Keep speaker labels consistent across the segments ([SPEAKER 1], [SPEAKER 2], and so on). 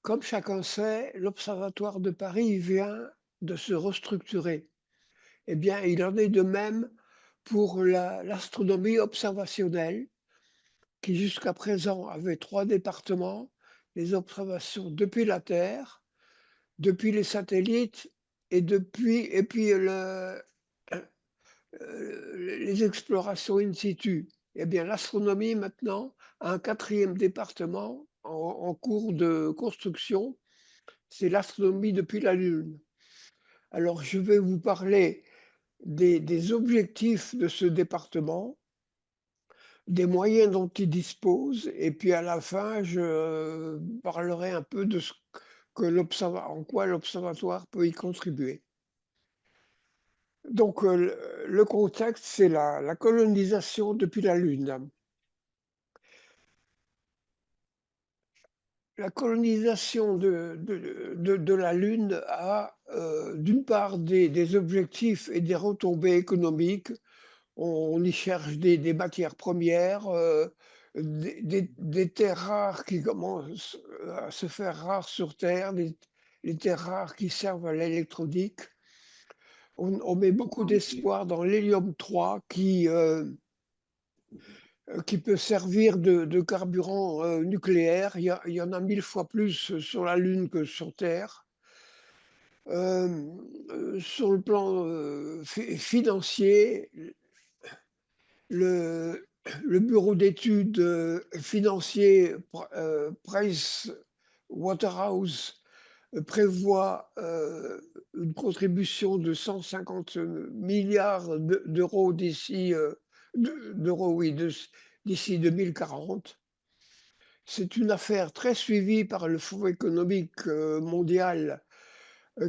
[SPEAKER 1] Comme chacun sait, l'Observatoire de Paris vient de se restructurer. Eh bien, il en est de même pour l'astronomie observationnelle, qui jusqu'à présent avait 3 départements, les observations depuis la Terre, depuis les satellites et puis les explorations in situ. Eh bien, l'astronomie maintenant a un 4e département en cours de construction, c'est l'astronomie depuis la Lune. Alors, je vais vous parler des objectifs de ce département, des moyens dont il dispose, et puis à la fin, je parlerai un peu de ce que en quoi l'observatoire peut y contribuer. Donc, le contexte, c'est la colonisation depuis la Lune. La colonisation de la Lune a, d'une part, des objectifs et des retombées économiques. On y cherche des matières premières, des terres rares qui commencent à se faire rares sur Terre, les terres rares qui servent à l'électronique. On met beaucoup d'espoir dans l'hélium-3 qui peut servir de carburant, nucléaire. Il y en a 1000 fois plus sur la Lune que sur Terre. Sur le plan, financier, le le bureau d'études, financier Price Waterhouse, prévoit, une contribution de 150 milliards d'euros d'euros, oui, d'ici 2040. C'est une affaire très suivie par le Fonds économique, mondial,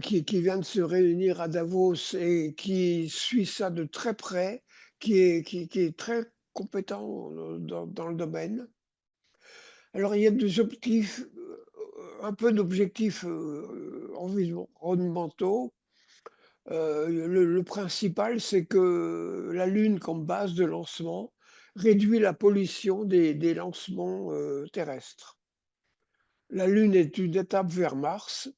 [SPEAKER 1] qui vient de se réunir à Davos et qui suit ça de très près, qui est très compétent dans le domaine. Alors il y a des objectifs, un peu d'objectifs, environnementaux. Le principal, c'est que la Lune, comme base de lancement, réduit la pollution des lancements, terrestres. La Lune est une étape vers Mars.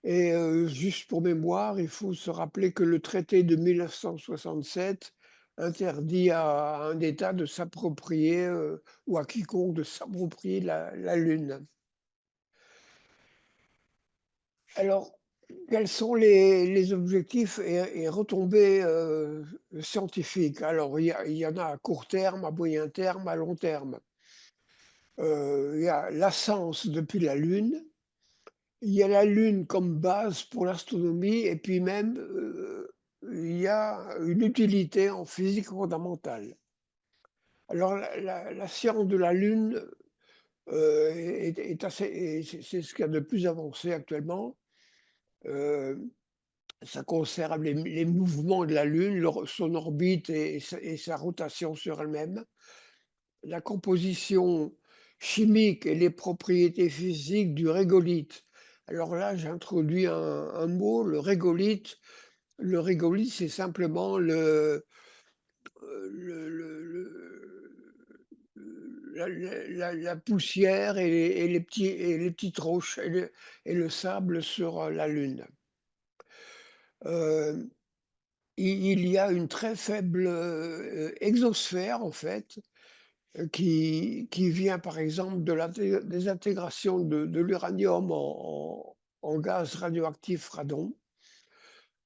[SPEAKER 1] Et juste pour mémoire, il faut se rappeler que le traité de 1967 interdit à un État de s'approprier, ou à quiconque de s'approprier la Lune. Alors, quels sont les objectifs et retombées, scientifiques? Alors, il y en a à court terme, à moyen terme, à long terme. Il y a l'ascense depuis la Lune. Il y a la Lune comme base pour l'astronomie et puis même, il y a une utilité en physique fondamentale. Alors la science de la Lune, est assez et c'est ce qu'il y a de plus avancé actuellement. Heu, Ça concerne les mouvements de la Lune, son orbite et sa rotation sur elle-même, la composition chimique et les propriétés physiques du régolithe. Alors là, j'introduis un mot, le régolithe. Le régolithe, c'est simplement la poussière et les petites roches et le sable sur, la Lune. Heu, il y a une très faible, exosphère en fait, qui vient par exemple de la désintégration de l'uranium en gaz radioactif radon.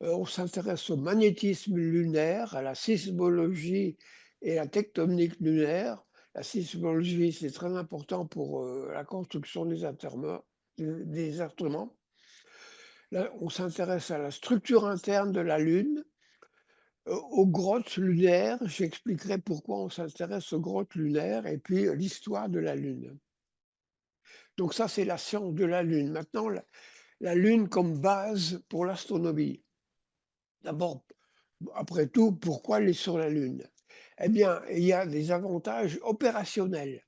[SPEAKER 1] On s'intéresse au magnétisme lunaire, à la sismologie et la tectonique lunaire. La sismologie, c'est très important pour, la construction des instruments. Là, on s'intéresse à la structure interne de la Lune, aux grottes lunaires. J'expliquerai pourquoi on s'intéresse aux grottes lunaires et puis, l'histoire de la Lune. Donc ça, c'est la science de la Lune. Maintenant, la Lune comme base pour l'astronomie. D'abord, après tout, pourquoi aller sur la Lune? Eh bien, il y a des avantages opérationnels.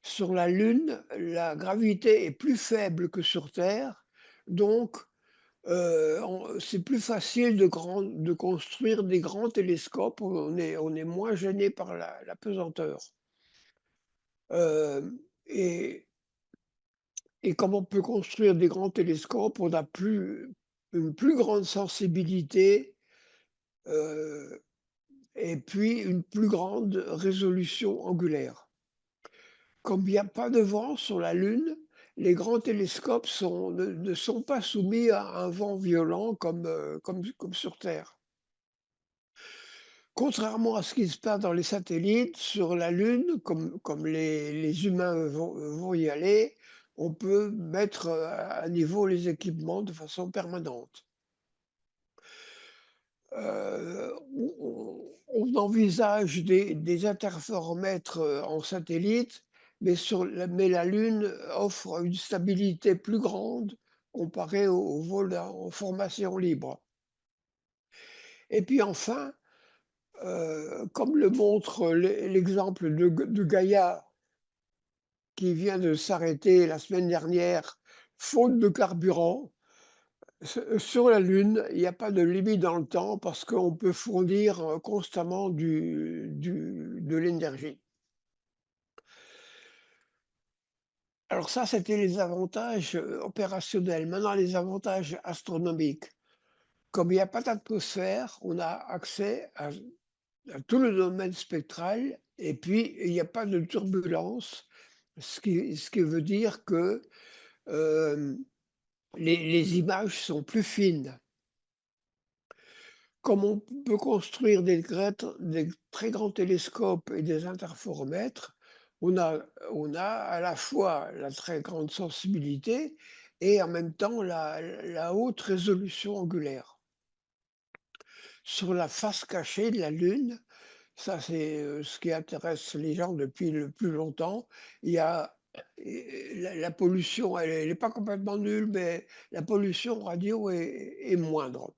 [SPEAKER 1] Sur la Lune, la gravité est plus faible que sur Terre, donc c'est plus facile de construire des grands télescopes. On est moins gêné par la pesanteur. Hem et et comme on peut construire des grands télescopes, on a une plus grande sensibilité, heu et puis une plus grande résolution angulaire. Comme il y a pas de vent sur la Lune, les grands télescopes ne sont pas soumis à un vent violent comme sur Terre. Contrairement à ce qui se passe dans les satellites, sur la Lune, comme les humains vont y aller, on peut mettre, à niveau les équipements de façon permanente. On envisage des interféromètres, en satellite, mais la Lune offre une stabilité plus grande comparée au vol en formation libre. Et puis enfin, comme le montre l'exemple de Gaïa qui vient de s'arrêter la semaine dernière, faute de carburant, sur la Lune, il y a pas de limite dans le temps parce qu'on peut fournir, constamment de l'énergie. Alors ça, c'était les avantages, opérationnels. Maintenant les avantages astronomiques. Comme il y a pas d'atmosphère, on a accès à tout le domaine spectral et puis il y a pas de turbulence, ce qui veut dire que, hem, les images sont plus fines. Comme on peut construire des très grands télescopes et des interféromètres, on a à la fois la très grande sensibilité et en même temps la haute résolution angulaire. Sur la face cachée de la Lune, ça c'est, ce qui intéresse les gens depuis le plus longtemps, il y a la pollution, elle est pas complètement nulle, mais la pollution radio est moindre.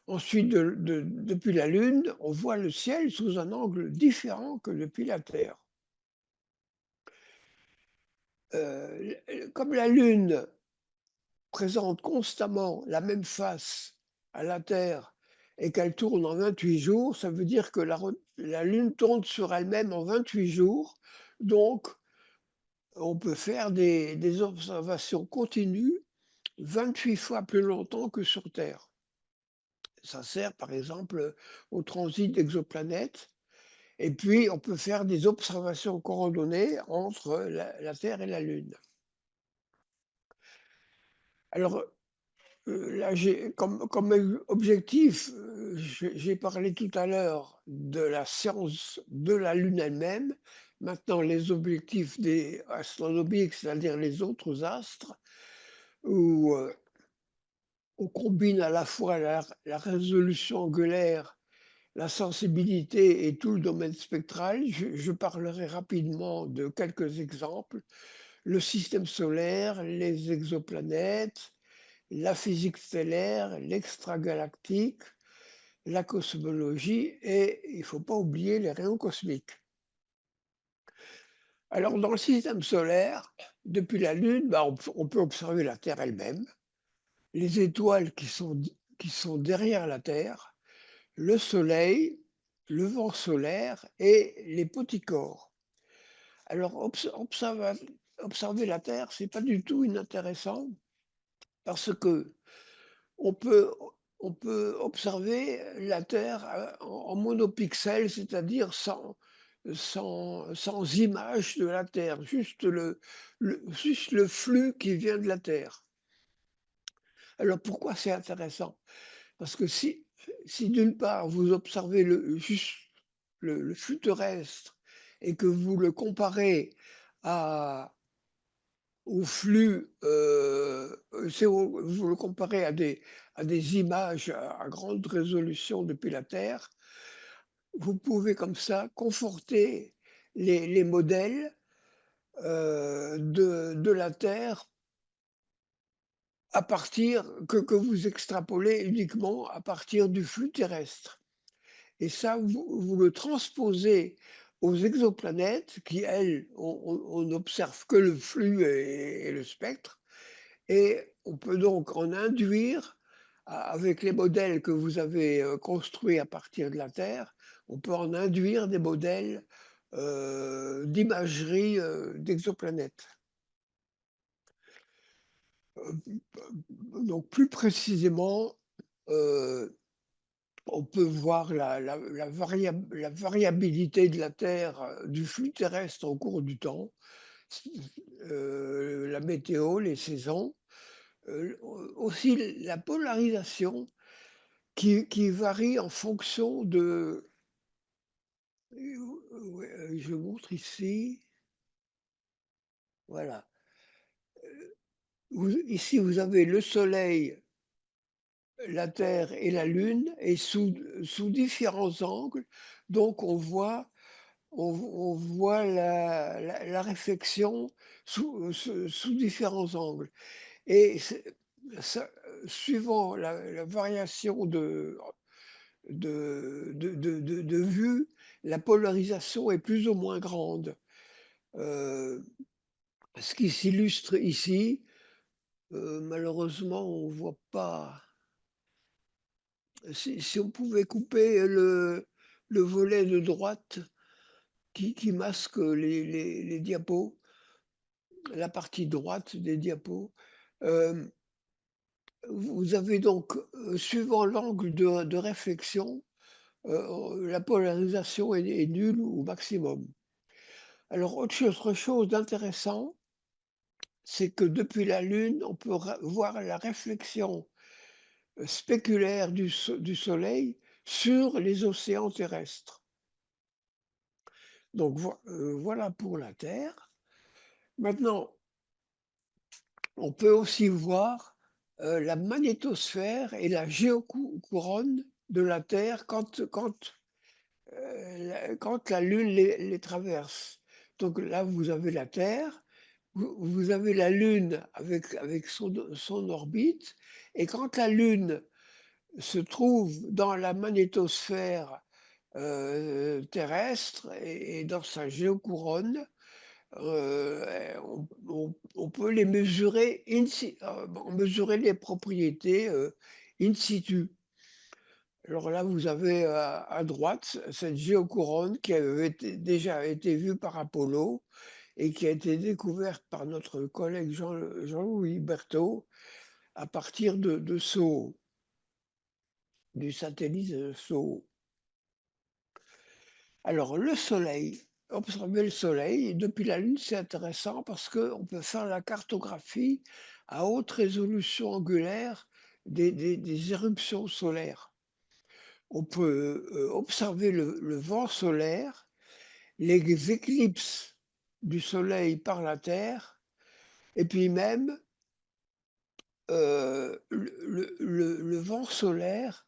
[SPEAKER 1] Ensuite, depuis la Lune, on voit le ciel sous un angle différent que depuis la Terre. Comme la Lune présente constamment la même face à la Terre et qu'elle tourne en 28 jours, ça veut dire que la Lune tourne sur elle-même en 28 jours. Donc, on peut faire des observations continues 28 fois plus longtemps que sur Terre. Ça sert, par exemple, au transit d'exoplanètes. Et puis, on peut faire des observations coordonnées entre la Terre et la Lune. Alors, là, j'ai comme objectif, j'ai parlé tout à l'heure de la science de la Lune elle-même. Maintenant, les objectifs des astronomiques, c'est-à-dire les autres astres, où, on combine à la fois la résolution angulaire, la sensibilité et tout le domaine spectral. Je parlerai rapidement de quelques exemples. Le système solaire, les exoplanètes, la physique stellaire, l'extragalactique, la cosmologie et il ne faut pas oublier les rayons cosmiques. Alors dans le système solaire, depuis la Lune, bah, on peut observer la Terre elle-même, les étoiles qui sont derrière la Terre, le Soleil, le vent solaire et les petits corps. Alors observer la Terre, c'est pas du tout inintéressant parce que on peut on peut observer la Terre, en monopixels, c'est-à-dire sans image de la Terre, juste le flux qui vient de la Terre. Alors pourquoi c'est intéressant? Parce que si d'une part vous observez juste le flux terrestre et que vous le comparez à au flux, vous le comparez à des images à grande résolution depuis la Terre, vous pouvez comme ça conforter les modèles, de la Terre à partir que vous extrapolez uniquement à partir du flux terrestre. Et ça, vous le transposez aux exoplanètes qui, elles, on n'observe que le flux et le spectre et on peut donc en induire avec les modèles que vous avez, construits à partir de la Terre, on peut en induire des modèles, d'imagerie, d'exoplanètes. Donc plus précisément, heu, on peut voir la variabilité de la Terre, du flux terrestre au cours du temps, s la météo, les saisons, aussi la polarisation qui varie en fonction de ouais, je montre ici, voilà. Ici, vous avez le soleil, la Terre et la Lune et sous différents angles, donc on voit la réflexion sous différents angles et c'est ça, suivant la variation de vue, la polarisation est plus ou moins grande. Heu, Ce qui s'illustre ici, malheureusement on voit pas. Si on pouvait couper le volet de droite qui masque les diapos, la partie droite des diapos, hem, vous avez donc, suivant l'angle de réflexion, la polarisation est nulle ou au maximum. Alors autre chose d'intéressant, c'est que depuis la Lune, on peut voir la réflexion spéculaire du Soleil sur les océans terrestres. Donc voilà pour la Terre. Maintenant, on peut aussi voir, la magnétosphère et la géocouronne de la Terre quand la Lune les traverse. Donc là, vous avez la Terre, vous avez la Lune avec son orbite et quand la Lune se trouve dans la magnétosphère, terrestre et dans sa géocouronne, on peut les mesurer bon, mesurer les propriétés, in situ. Alors là, vous avez à droite cette géocouronne qui avait déjà été vue par Apollo et qui a été découverte par notre collègue Jean-Louis Berthold à partir de SOHO, du satellite, SOHO. Alors le soleil, observer le soleil depuis la Lune, c'est intéressant parce qu'on peut faire la cartographie à haute résolution angulaire des éruptions solaires. On peut, observer le vent solaire, les éclipses du soleil par la Terre et puis même, le vent solaire,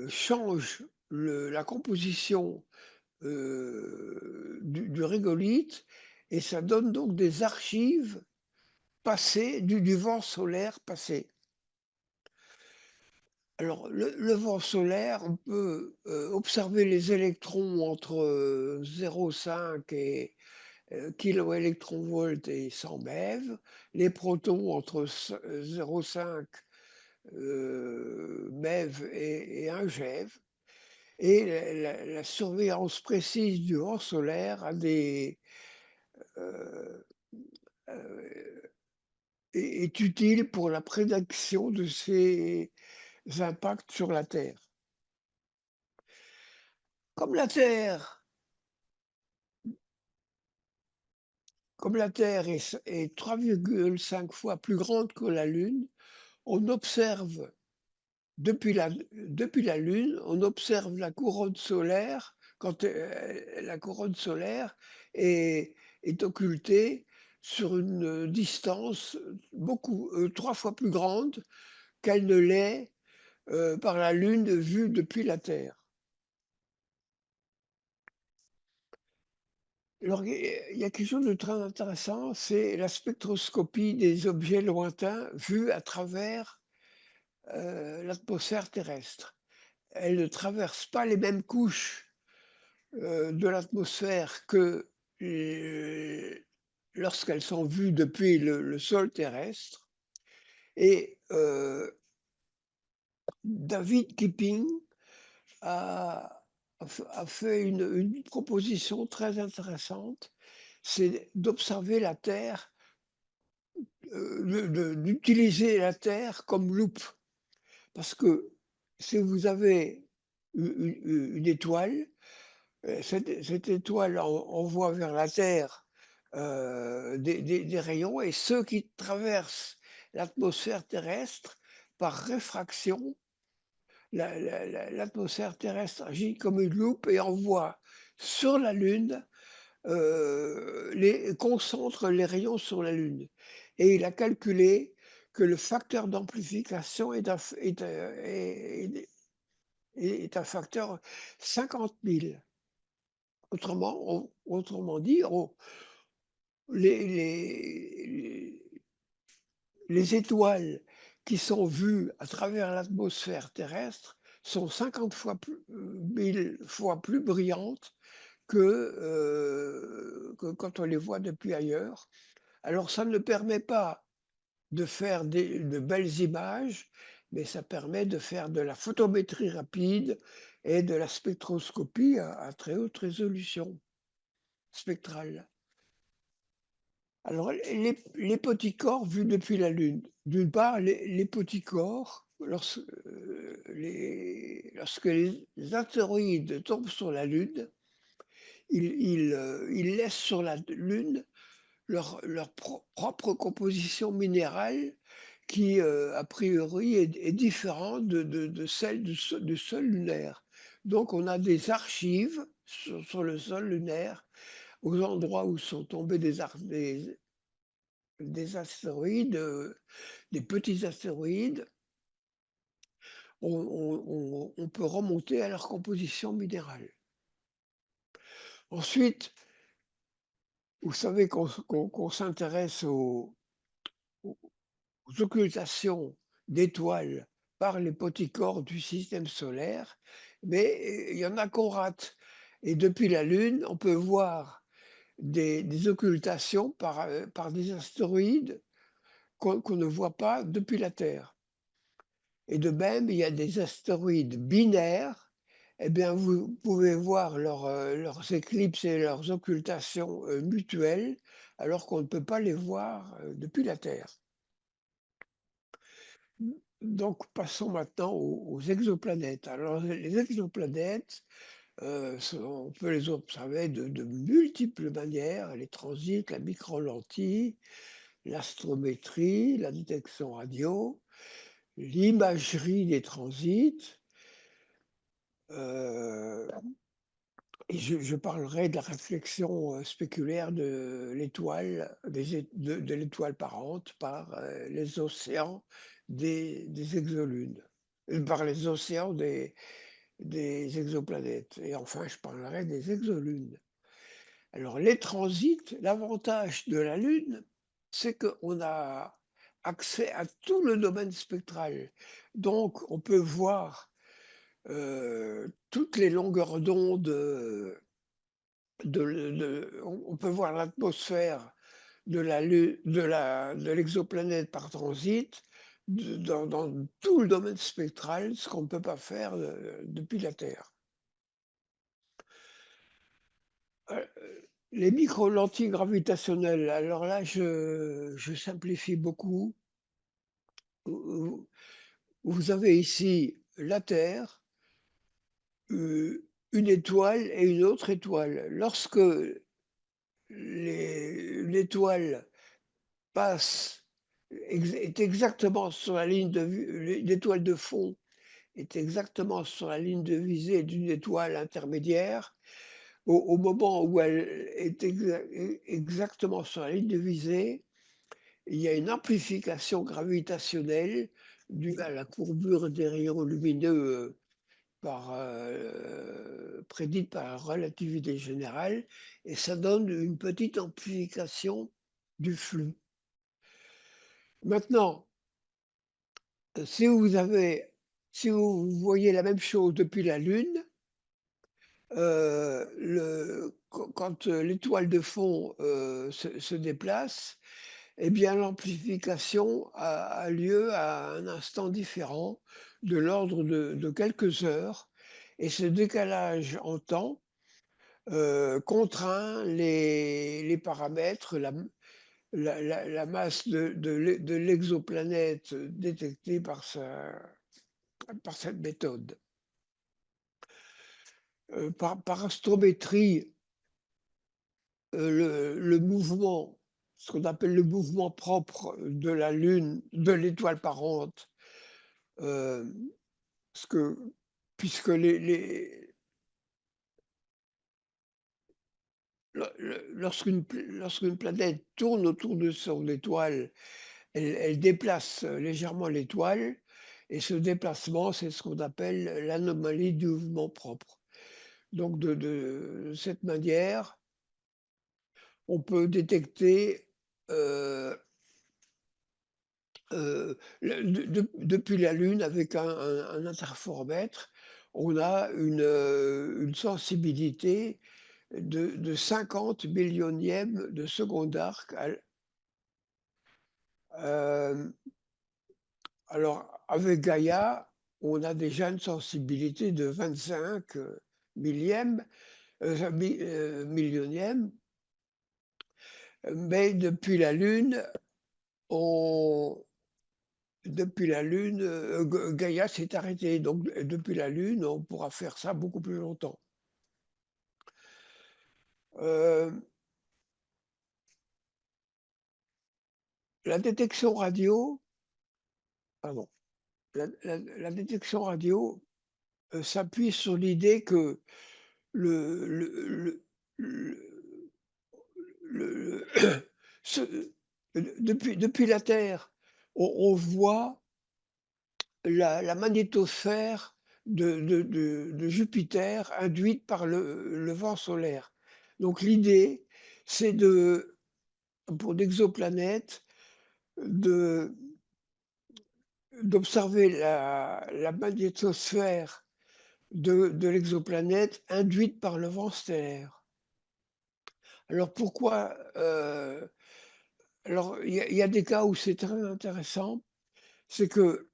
[SPEAKER 1] change la composition du régolithe et ça donne donc des archives passées du vent solaire passé. Alors le vent solaire, on peut, observer les électrons entre, 0,5 et kiloélectronvolts et 100 MeV, les protons entre 0,5, MeV et 1 GeV et la surveillance précise du vent solaire a des, heu heu, est utile pour la prédiction de ses impacts sur la Terre. Comme la Terre comme la Terre est 3,5 fois plus grande que la Lune, on observe depuis la Lune, on observe la couronne solaire quand, la couronne solaire est occultée sur une, distance, beaucoup, 3 fois plus grande qu'elle ne l'est, par la Lune vue depuis la Terre. Alors il y a quelque chose de très intéressant, c'est la spectroscopie des objets lointains vus à travers, l'atmosphère terrestre. Elle ne traverse pas les mêmes couches de l'atmosphère que, lorsqu'elles sont vues depuis le sol terrestre et David Kipping a a fait une proposition très intéressante, c'est d'observer la Terre d'utiliser la Terre comme loupe. Parce que si vous avez une étoile, cette étoile envoie vers la Terre, des rayons et ceux qui traversent l'atmosphère terrestre par réfraction, l'atmosphère terrestre agit comme une loupe et envoie sur la Lune, les concentre les rayons sur la Lune et il a calculé que le facteur d'amplification est un facteur 50 000. Autrement dit, les les les étoiles qui sont vues à travers l'atmosphère terrestre sont 50 fois plus 1000 fois plus brillantes que quand on les voit depuis ailleurs. Alors ça ne permet pas de faire de belles images, mais ça permet de faire de la photométrie rapide et de la spectroscopie à très haute résolution spectrale. Alors les petits corps vus depuis la Lune. D'une part, les petits corps, lorsque les astéroïdes tombent sur la Lune, ils laissent sur la Lune leur propre composition minérale qui, a priori est différente de celle du sol lunaire. Donc on a des archives sur le sol lunaire, aux endroits où sont tombés des astéroïdes, des petits astéroïdes, on peut remonter à leur composition minérale. Ensuite, vous savez qu'on s'intéresse aux occultations d'étoiles par les petits corps du système solaire, mais il y en a qu'on rate et depuis la Lune, on peut voir des occultations par des astéroïdes qu'on ne voit pas depuis la Terre. Et de même, il y a des astéroïdes binaires, eh bien, vous pouvez voir leurs éclipses et leurs occultations, mutuelles, alors qu'on ne peut pas les voir, depuis la Terre. Donc passons maintenant aux exoplanètes. Alors les exoplanètes, on peut les observer de multiples manières, les transits, la micro-lentille, l'astrométrie, la détection radio, l'imagerie des transits, heu et je parlerai de la réflexion, spéculaire de l'étoile, de l'étoile parente par, les océans des exolunes, par les océans des exoplanètes et enfin je parlerai des exolunes. Alors les transits, l'avantage de la Lune, c'est qu'on a accès à tout le domaine spectral. Donc on peut voir, toutes les longueurs d'onde, on peut voir l'atmosphère de l'exoplanète par transit, dans tout le domaine spectral, ce qu'on ne peut pas faire, depuis la Terre. Heu, les micro-lentilles gravitationnelles, alors là, je simplifie beaucoup. Vous vous avez ici la Terre, une étoile et une autre étoile. Lorsque l'étoile passe est exactement sur la ligne de vue, l'étoile de fond est exactement sur la ligne de visée d'une étoile intermédiaire. Au moment où elle est exactement sur la ligne de visée, il y a une amplification gravitationnelle due à la courbure des rayons lumineux, prédite par la relativité générale et ça donne une petite amplification du flux. Maintenant, si si vous voyez la même chose depuis la Lune, quand l'étoile de fond, se déplace, eh bien l'amplification a lieu à un instant différent, de l'ordre de quelques heures et ce décalage en temps, contraint les paramètres, la masse de l'exoplanète détectée par cette méthode. Par astrométrie, le mouvement, ce qu'on appelle le mouvement propre de la Lune, de l'étoile parente, heu, parce que puisque lorsqu'une planète tourne autour de son étoile, elle déplace légèrement l'étoile et ce déplacement, c'est ce qu'on appelle l'anomalie du mouvement propre. Donc de cette manière, on peut détecter, heu le depuis la Lune avec un interféromètre, on a une sensibilité de 50 millionièmes de seconde d'arc hem, alors avec Gaïa, on a déjà une sensibilité de 25, millièmes, millionièmes, mais on depuis la Lune, Gaïa s'est arrêtée, donc depuis la Lune, on pourra faire ça beaucoup plus longtemps. Heu, la détection radio pardon, la détection radio, s'appuie sur l'idée que le le le le ce depuis la Terre, on voit la magnétosphère de Jupiter induite par le vent solaire. Donc l'idée, c'est pour l'exoplanète, de d'observer la magnétosphère de l'exoplanète induite par le vent stellaire. Alors pourquoi, alors il y a des cas où c'est très intéressant, c'est que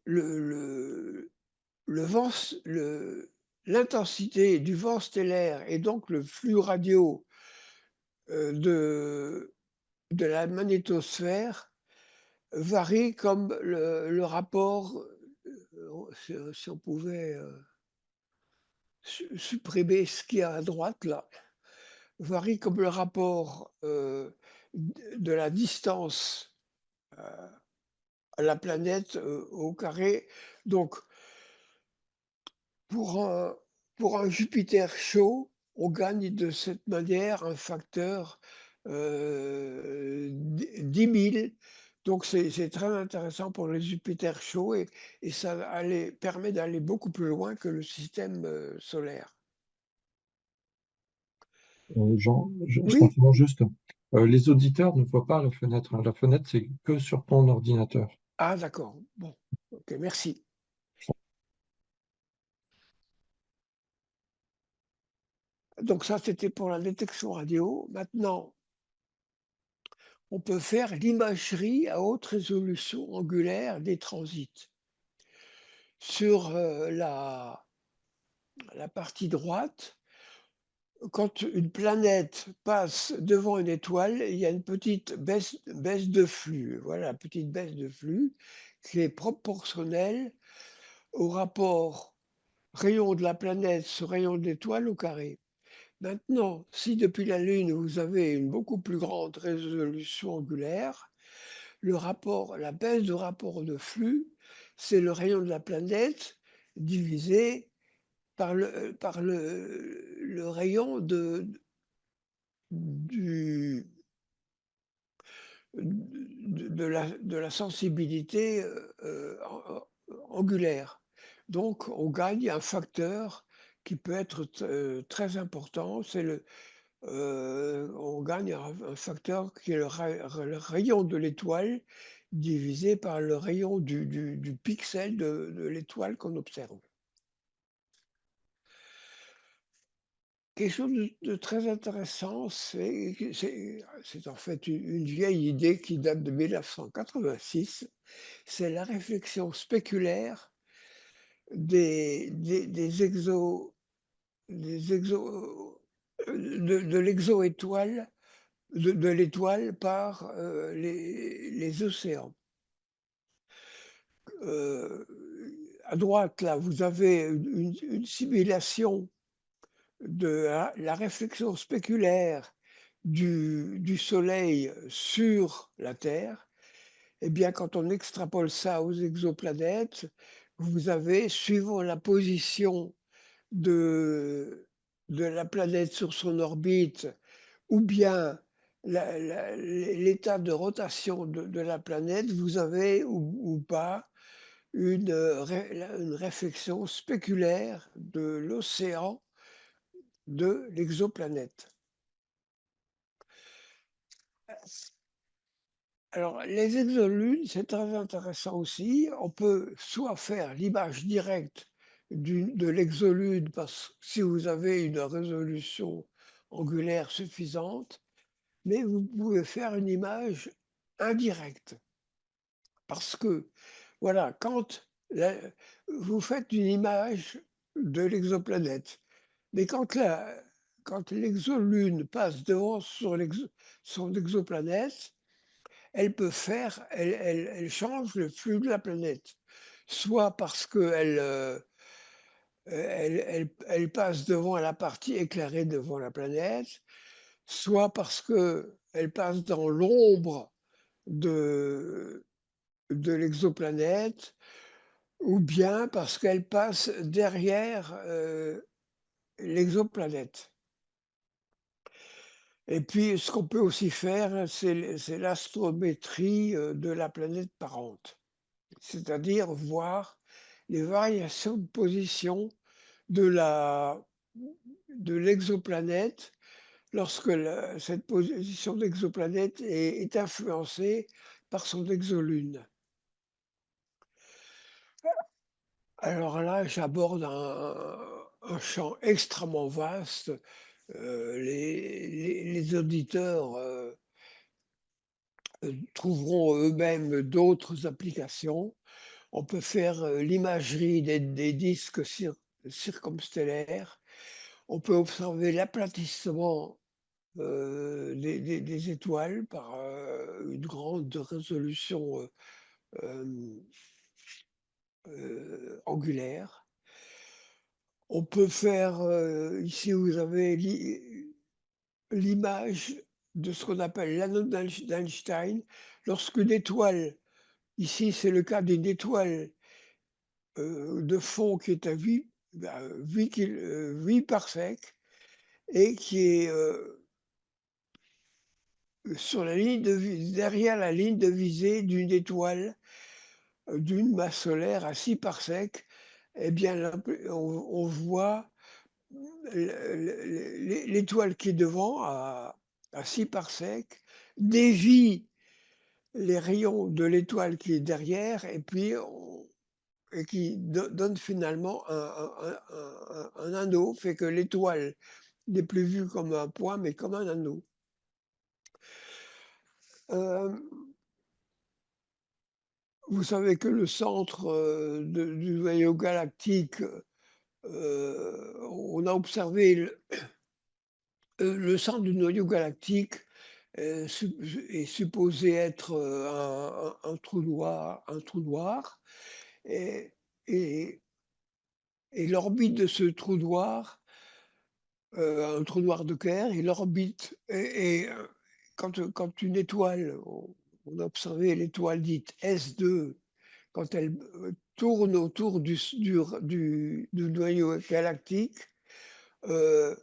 [SPEAKER 1] le le le vent s le l'intensité du vent stellaire et donc le flux radio, de la magnétosphère varie comme le rapport, si on pouvait, supprimer ce qu'il y a à droite là, varie comme le rapport, de la distance, à la planète, au carré. Donc pour un pour un Jupiter chaud, on gagne de cette manière un facteur, 10 000. Donc c'est très intéressant pour les Jupiters chauds et ça permet d'aller beaucoup plus loin que le système, solaire.
[SPEAKER 2] Jean, je
[SPEAKER 1] Oui?
[SPEAKER 2] t'interromps juste. Les auditeurs ne voient pas la fenêtre, hein. La fenêtre, c'est que sur ton ordinateur.
[SPEAKER 1] Ah d'accord, bon, OK, merci. Donc ça, c'était pour la détection radio. Maintenant, on peut faire l'imagerie à haute résolution angulaire des transits. Sur, la partie droite, quand une planète passe devant une étoile, il y a une petite baisse de flux. Voilà, petite baisse de flux qui est proportionnelle au rapport rayon de la planète sur rayon de l'étoile au carré. Maintenant, si depuis la Lune, vous avez une beaucoup plus grande résolution angulaire, la baisse du rapport de flux, c'est le rayon de la planète divisé par le rayon du de la sensibilité, angulaire. Donc on gagne un facteur qui peut être très important, on gagne un facteur qui est le rayon de l'étoile divisé par le rayon du pixel de l'étoile qu'on observe. Quelque chose de très intéressant, c'est en fait une vieille idée qui date de 1986, c'est la réflexion spéculaire des exos de l'exoétoile de l'étoile par, les océans. Heu, à droite, là, vous avez une simulation de la réflexion spéculaire du soleil sur la Terre. Eh bien, quand on extrapole ça aux exoplanètes, vous avez, suivant la position de de la planète sur son orbite ou bien l'état de rotation de la planète, vous avez ou pas une réflexion spéculaire de l'océan de l'exoplanète. Alors les exolunes, c'est très intéressant aussi. On peut soit faire l'image directe de l'exolune parce si vous avez une résolution angulaire suffisante, mais vous pouvez faire une image indirecte. Parce que, voilà, quand la vous faites une image de l'exoplanète, mais quand l'exolune passe devant son exoplanète, elle change le flux de la planète. Soit parce qu'elle, elle passe devant la partie éclairée devant la planète, soit parce qu'elle passe dans l'ombre de de l'exoplanète, ou bien parce qu'elle passe derrière, l'exoplanète. Et puis ce qu'on peut aussi faire, c'est l'astrométrie, de la planète parente. C'est-à-dire voir les variations de position de la de l'exoplanète lorsque cette position d'exoplanète est influencée par son exolune. Alors là, j'aborde un champ extrêmement vaste. Les auditeurs, trouveront eux-mêmes d'autres applications. On peut faire, l'imagerie des disques circumstellaires. On peut observer l'aplatissement, des étoiles par, une grande résolution, hem, angulaire. On peut faire, ici vous avez l'image de ce qu'on appelle l'anneau d'Einstein. Lorsqu'une étoile, ici c'est le cas d'une étoile, de fond qui est à 8 parsecs et qui est, sur la ligne de vi derrière la ligne de visée d'une étoile, d'une masse solaire à 6 parsecs, eh bien là on voit l'étoile qui est devant à 6 parsecs dévie les rayons de l'étoile qui est derrière et puis et qui donne finalement un anneau, fait que l'étoile n'est plus vue comme un point, mais comme un anneau. Hem, vous savez que le centre, du noyau galactique, on a observé le centre du noyau galactique, sup est supposé être, un trou noir et et l'orbite de ce trou noir, un trou noir de Kerr et l'orbite quand une étoile, on a observé l'étoile dite S2 quand elle, tourne autour du noyau galactique, heu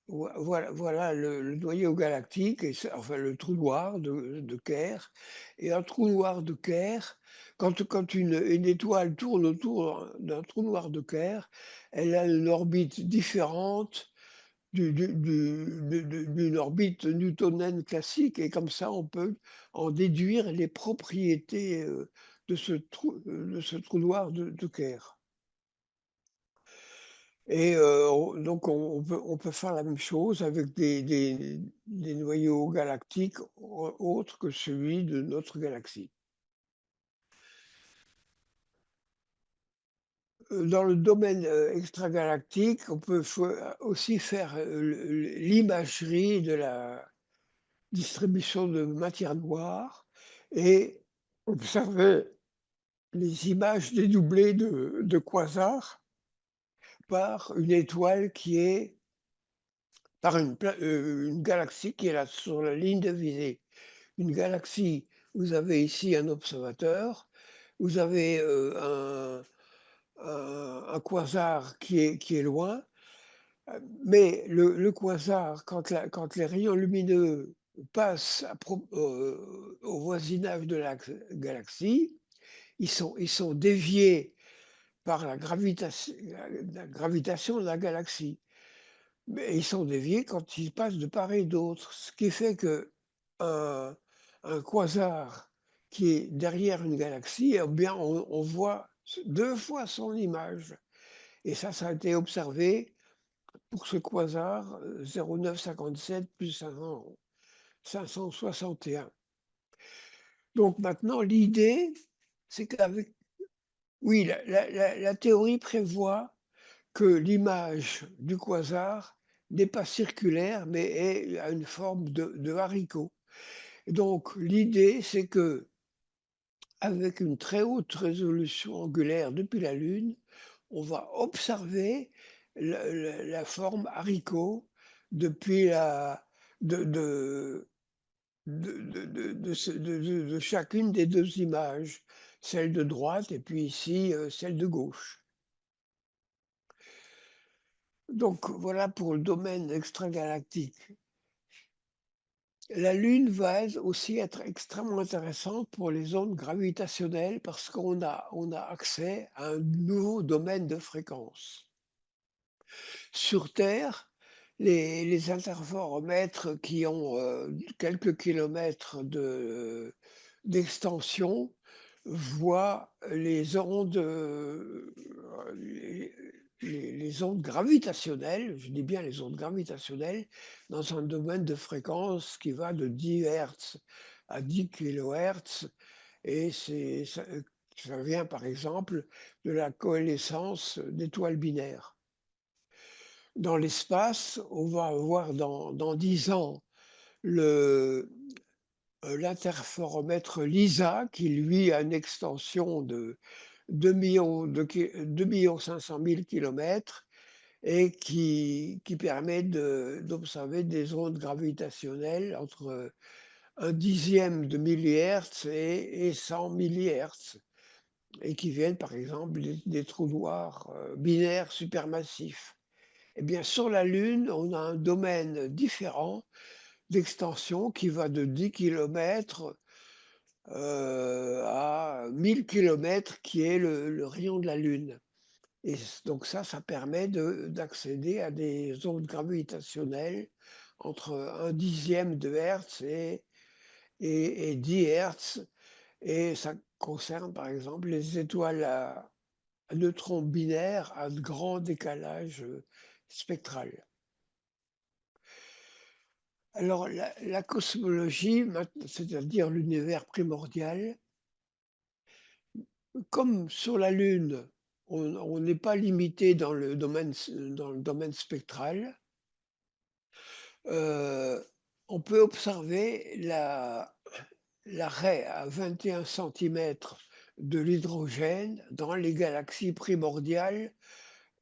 [SPEAKER 1] voilà le noyau galactique et c'est enfin le trou noir de Kerr et un trou noir de Kerr, quand une étoile tourne autour d'un trou noir de Kerr, elle a une orbite différente d'une orbite newtonienne classique et comme ça on peut en déduire les propriétés, de ce trou noir de Kerr. Et on peut faire la même chose avec des noyaux galactiques autres que celui de notre galaxie. Dans le domaine, extragalactique, on peut aussi faire, l'imagerie distribution de matière noire et observer les images dédoublées de quasars par une étoile qui est par une galaxie qui est là sur la ligne de visée. Une galaxie, vous avez ici un observateur, vous avez, un quasar qui est loin, mais le quasar quand les rayons lumineux passent au voisinage de la galaxie, ils sont déviés par la gravitation de la galaxie. Mais ils sont déviés quand ils passent de part et d'autre, ce qui fait qu'un un quasar qui est derrière une galaxie, eh bien, on voit 2 fois son image et ça a été observé pour ce quasar, 0957 plus 561. Donc maintenant l'idée, c'est qu'avec oui, la théorie prévoit que l'image du quasar n'est pas circulaire, mais a une forme de haricot. Et donc l'idée, c'est que avec une très haute résolution angulaire depuis la Lune, on va observer la forme haricot depuis la de chacune des 2 images, celle de droite et puis ici, celle de gauche. Donc voilà pour le domaine extragalactique. La Lune va elle aussi être extrêmement intéressante pour les ondes gravitationnelles parce qu'on a accès à un nouveau domaine de fréquence. Sur Terre, les interféromètres qui ont, quelques kilomètres d'extension voient les ondes, les ondes gravitationnelles, je dis bien les ondes gravitationnelles, dans un domaine de fréquence qui va de 10 hertz à 10 kilohertz et ça vient par exemple de la coalescence d'étoiles binaires. Dans l'espace, on va avoir dans 10 ans le l'interféromètre LISA qui lui a une extension de 2 500 000 kilomètres et qui permet d'observer des ondes gravitationnelles entre 1/10 de millihertz et 100 millihertz et qui viennent par exemple des trous noirs, binaires supermassifs. Eh bien, sur la Lune, on a un domaine différent d'extension qui va de 10 kilomètres à 1000 kilomètres, qui est le rayon de la Lune. Et donc ça permet d'accéder à des ondes gravitationnelles entre 1/10 de hertz et 10 hertz. Et ça concerne par exemple les étoiles à neutrons binaires à de grands décalages spectral. Alors la cosmologie, c'est-à-dire l'univers primordial, comme sur la Lune, on n'est pas limité dans le domaine spectral, heu, on peut observer l'arrêt à 21 centimètres de l'hydrogène dans les galaxies primordiales,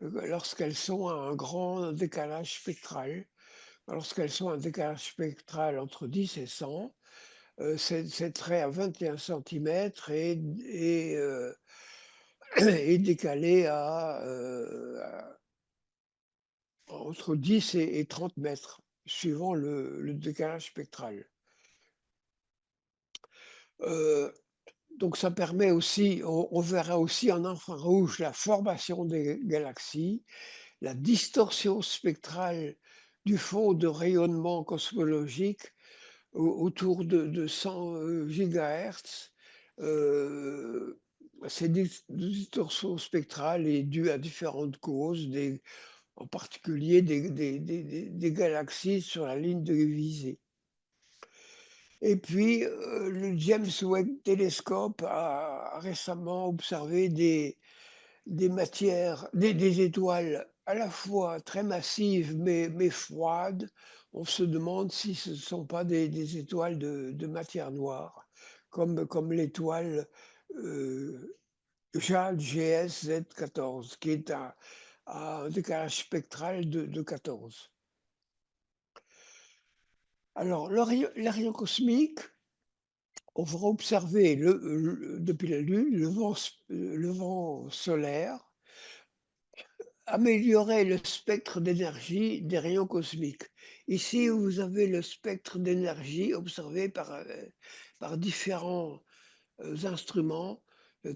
[SPEAKER 1] lorsqu'elles sont à un grand décalage spectral. Lorsqu'elles sont à un décalage spectral entre 10 et 100, cette raie à 21 centimètres est décalée entre 10 et 30 mètres, suivant le décalage spectral. Heu, donc ça permet aussi on verra aussi en infrarouge la formation des galaxies, la distorsion spectrale du fond de rayonnement cosmologique autour de 100, gigahertz. Heu, Cette distorsion spectrale est due à différentes causes, en particulier des galaxies sur la ligne de visée. Et puis, le James Webb Telescope a récemment observé des étoiles à la fois très massives, mais froides. On se demande si ce ne sont pas des étoiles de matière noire, comme l'étoile, heu, JAD GS Z14, qui est à un décalage spectral de 14. Alors les rayons cosmiques, on va observer depuis la Lune, le vent solaire améliorer le spectre d'énergie des rayons cosmiques. Ici, vous avez le spectre d'énergie observé par différents, instruments,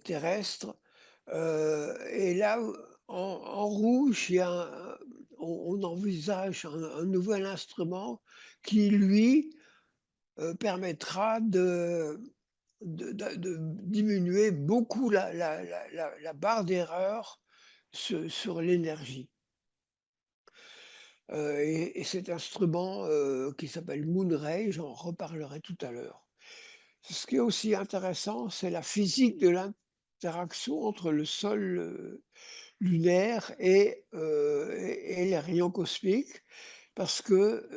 [SPEAKER 1] terrestres, et là, en rouge, il y a on envisage un nouvel instrument qui lui, permettra de diminuer beaucoup la barre d'erreur sur l'énergie. Et cet instrument, qui s'appelle Moonray, j'en reparlerai tout à l'heure. Ce qui est aussi intéressant, c'est la physique de l'interaction entre le sol, lunaire et les rayons cosmiques parce que,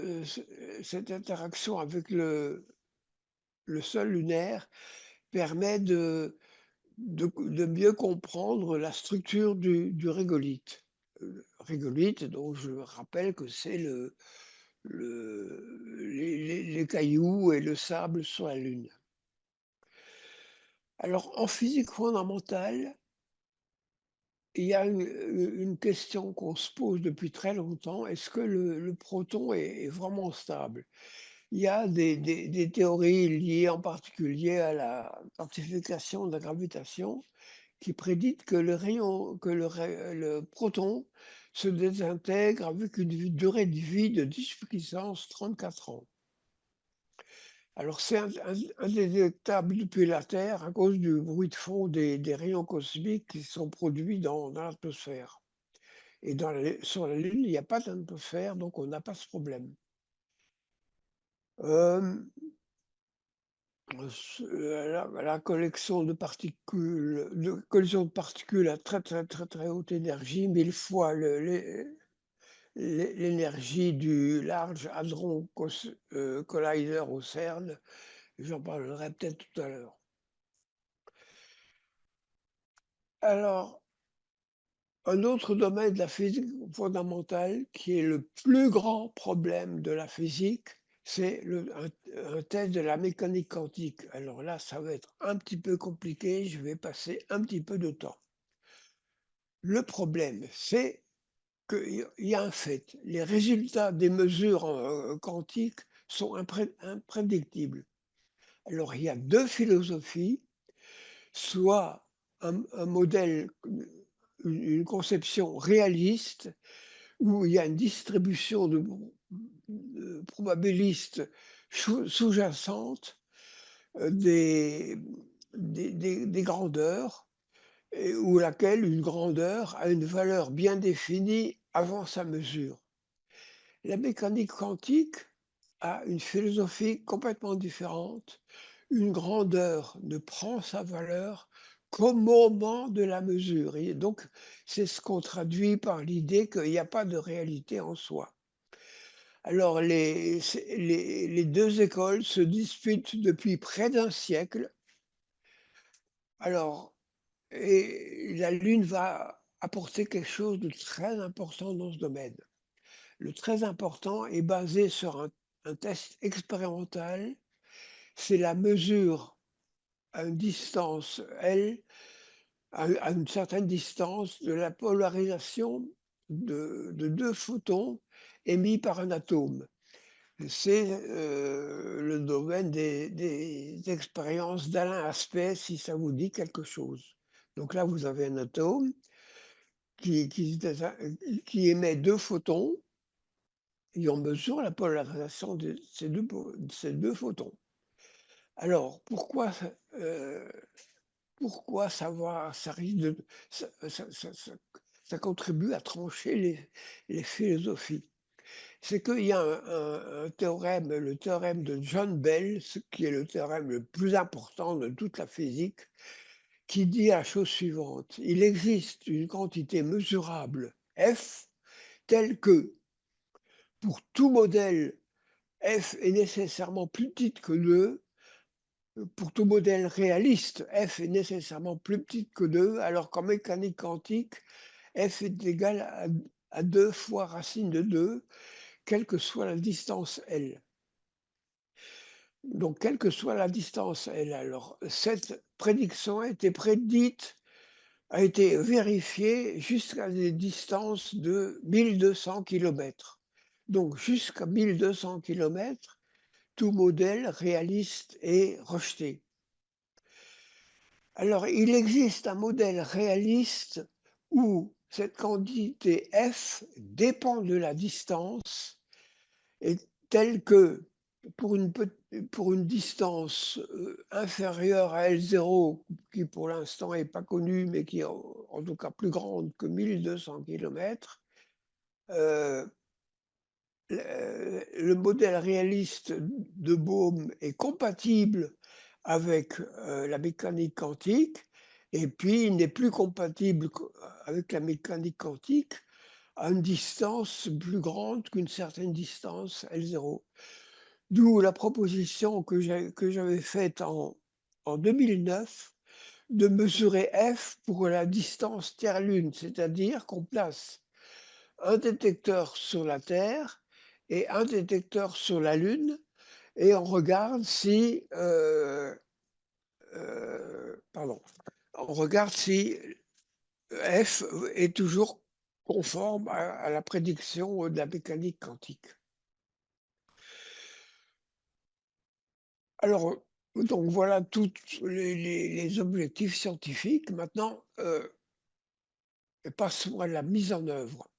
[SPEAKER 1] cette interaction avec le sol lunaire permet de mieux comprendre la structure du régolithe. Régolithe dont je rappelle que c'est les cailloux et le sable sur la Lune. Alors en physique fondamentale, il y a une question qu'on se pose depuis très longtemps: est-ce que le proton est vraiment stable? Il y a des théories liées en particulier à la quantification de la gravitation qui prédit que le proton se désintègre avec une durée de vie de 10 puissance 34 ans. Alors c'est indétectable depuis la Terre à cause du bruit de fond des rayons cosmiques qui sont produits dans l'atmosphère et sur la Lune, il n'y a pas d'atmosphère, donc on n'a pas ce problème. Hem la collection de particules de collision de particules à très haute énergie, 1000 fois l'énergie du Large Hadron Collider au CERN. J'en parlerai peut-être tout à l'heure. Alors, un autre domaine de la physique fondamentale qui est le plus grand problème de la physique, c'est un test de la mécanique quantique. Alors là, ça va être un petit peu compliqué, je vais passer un petit peu de temps. Le problème, c'est qu'il y a un fait, les résultats des mesures, quantiques sont imprédictibles. Alors il y a 2 philosophies, soit un modèle, une conception réaliste où il y a une distribution probabiliste sous-jacente, des des grandeurs et où laquelle une grandeur a une valeur bien définie avant sa mesure. La mécanique quantique a une philosophie complètement différente. Une grandeur ne prend sa valeur qu'au moment de la mesure et donc c'est ce qu'on traduit par l'idée qu'il n'y a pas de réalité en soi. Alors les 2 écoles se disputent depuis près d'un siècle. Alors et la Lune va apporter quelque chose de très important dans ce domaine. Le très important est basé sur un test expérimental, c'est la mesure à une distance L, à une certaine distance de la polarisation de 2 photons émis par un atome. C'est, le domaine des expériences d'Alain Aspect, si ça vous dit quelque chose. Donc là, vous avez un atome qui émet 2 photons et on mesure la polarisation de ces 2 photons. Alors pourquoi ça risque de ça contribue à trancher les philosophies? C'est qu'il y a un théorème, le théorème de John Bell, ce qui est le théorème le plus important de toute la physique, qui dit la chose suivante: il existe une quantité mesurable F telle que pour tout modèle, f est nécessairement plus petite que 2, pour tout modèle réaliste, f est nécessairement plus petite que 2, alors qu'en mécanique quantique, f est égal à 2 fois racine de 2, quelle que soit la distance L. Donc, quelle que soit la distance L, alors cette prédiction a été vérifiée jusqu'à des distances de 1200 kilomètres. Donc jusqu'à 1200 kilomètres, tout modèle réaliste est rejeté. Alors, il existe un modèle réaliste où cette quantité f dépend de la distance et telle que pour une distance, inférieure à L0, qui pour l'instant est pas connue, mais qui est en tout cas plus grande que 1200 kilomètres, le modèle réaliste de Bohm est compatible avec, la mécanique quantique et puis il n'est plus compatible avec la mécanique quantique à une distance plus grande qu'une certaine distance L0. D'où la proposition que j'avais faite en 2009 de mesurer f pour la distance Terre-Lune, c'est-à-dire qu'on place un détecteur sur la Terre et un détecteur sur la Lune et on regarde si, pardon, on regarde si f est toujours conforme à la prédiction de la mécanique quantique. Alors, donc voilà tous les objectifs scientifiques. Maintenant, passons à la mise en œuvre.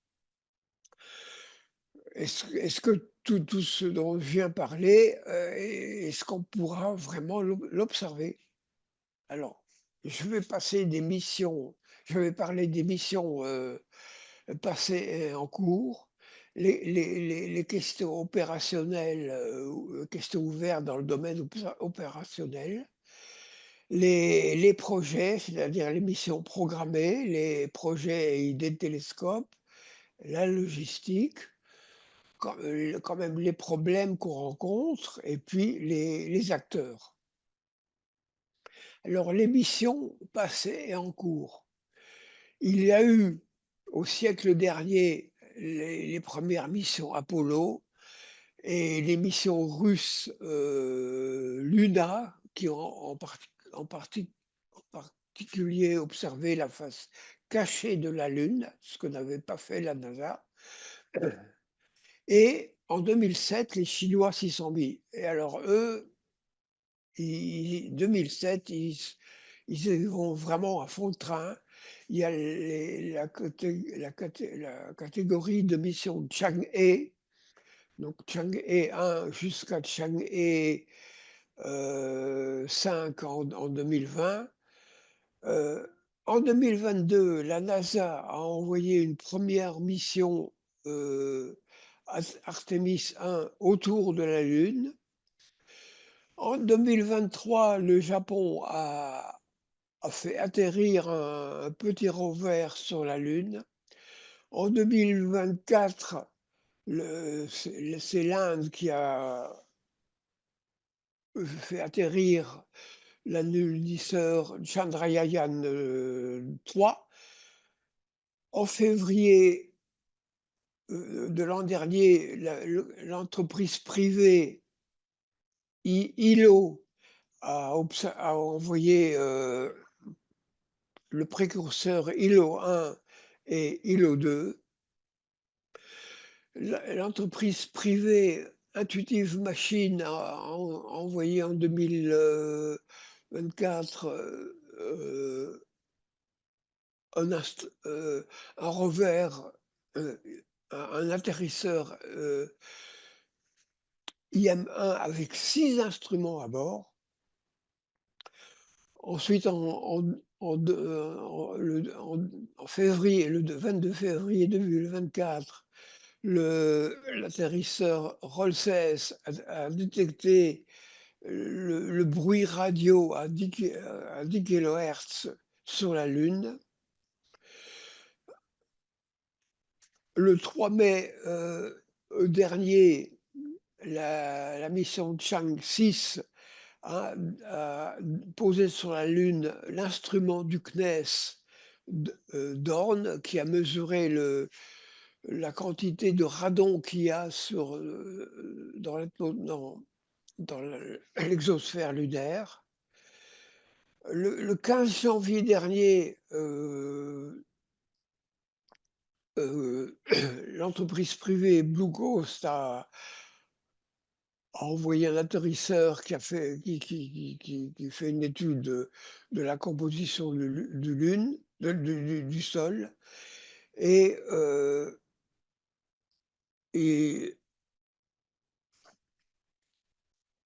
[SPEAKER 1] Est-ce que tout ce dont je viens parler, est-ce qu'on pourra vraiment l'observer? Alors, je vais parler des missions, passées et en cours, les questions opérationnelles, ou questions ouvertes dans le domaine opérationnel, les projets, c'est-à-dire les missions programmées, les projets et idées de télescope, la logistique, quand même les problèmes qu'on rencontre et puis les acteurs. Alors les missions passées et en cours. Il y a eu au siècle dernier les premières missions Apollo et les missions russes, Luna qui ont en particulier observé la face cachée de la Lune, ce que n'avait pas fait la NASA. Et en 2007, les Chinois s'y sont mis. Et alors eux, 2007, ils y vont vraiment à fond de train. Il y a la catégorie de mission Chang'e, donc Chang'e 1 jusqu'à Chang'e 5 en 2020. En 2022, la NASA a envoyé une première mission, Artemis 1 autour de la Lune. En 2023, le Japon a fait atterrir un petit rover sur la Lune. En 2024, c'est l'Inde qui a fait atterrir l'analyseur Chandrayaan 3. En février de l'an dernier, l'entreprise privée ILO a envoyé le précurseur ILO 1 et ILO 2. L'entreprise privée Intuitive Machines a envoyé en 2024 un rover, euh, un atterrisseur IM1 avec 6 instruments à bord. Ensuite, en février, le 22 février 2024, l'atterrisseur Rolls-Royce a détecté le bruit radio à 10 kHz sur la Lune. le 3 mai, dernier, la mission Chang 6 a posé sur la Lune l'instrument du CNES Dorn, qui a mesuré la quantité de radon qu'il y a dans l'exosphère lunaire. Le 15 janvier dernier, l'entreprise privée Blue Ghost a envoyé un atterrisseur qui fait une étude de la composition de Lune, du sol et heu et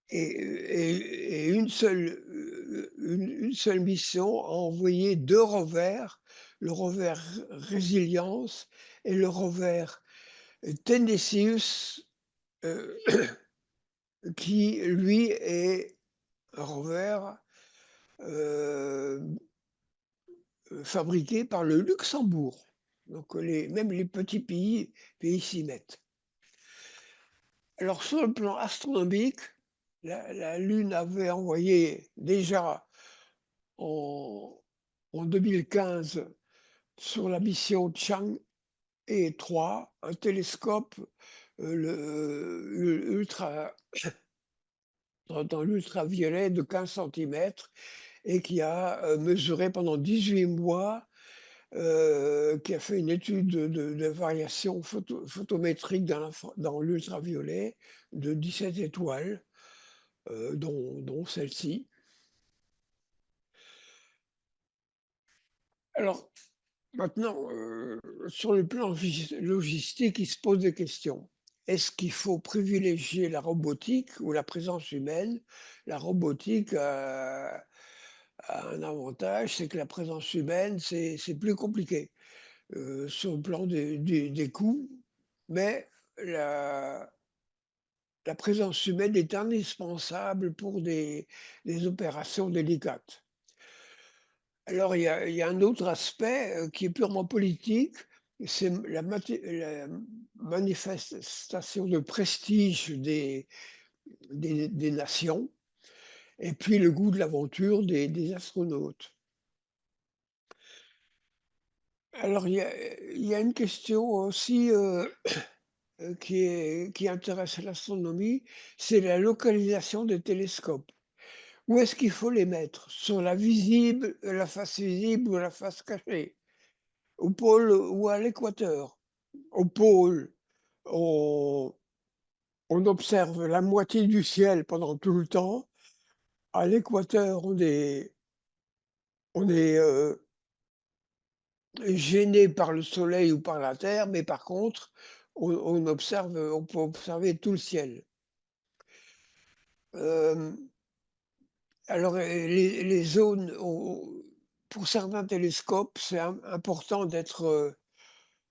[SPEAKER 1] et une seule mission a envoyé 2 rovers, le rover Résilience et le rover Tenacious, heu, qui lui est un rover, heu fabriqué par le Luxembourg. Donc même les petits pays s'y mettent. Alors sur le plan astronomique, la Lune avait envoyé déjà en en 2015 sur la mission Chang'e 3 un télescope, le ultra dans l'ultraviolet de 15 centimètres et qui a, mesuré pendant 18 mois, qui a fait une étude de variation photométrique dans l'ultraviolet de 17 étoiles, dont celle-ci. Alors maintenant, sur le plan logistique, il se pose des questions. Est-ce qu'il faut privilégier la robotique ou la présence humaine? La robotique a un avantage, c'est que la présence humaine, c'est plus compliqué. Sur le plan des coûts, mais la la présence humaine est indispensable pour des opérations délicates. Alors il y a un autre aspect, qui est purement politique, c'est la manifestation de prestige des nations et puis le goût de l'aventure des astronautes. Alors il y a une question aussi, qui intéresse l'astronomie, c'est la localisation des télescopes. Où est-ce qu'il faut les mettre? Sur la face visible ou la face cachée? Au pôle ou à l'équateur? Au pôle, on on observe la moitié du ciel pendant tout le temps. À l'équateur, on est gêné par le soleil ou par la terre, mais par contre, on peut observer tout le ciel. Hem Alors, les zones pour certains télescopes, c'est important d'être,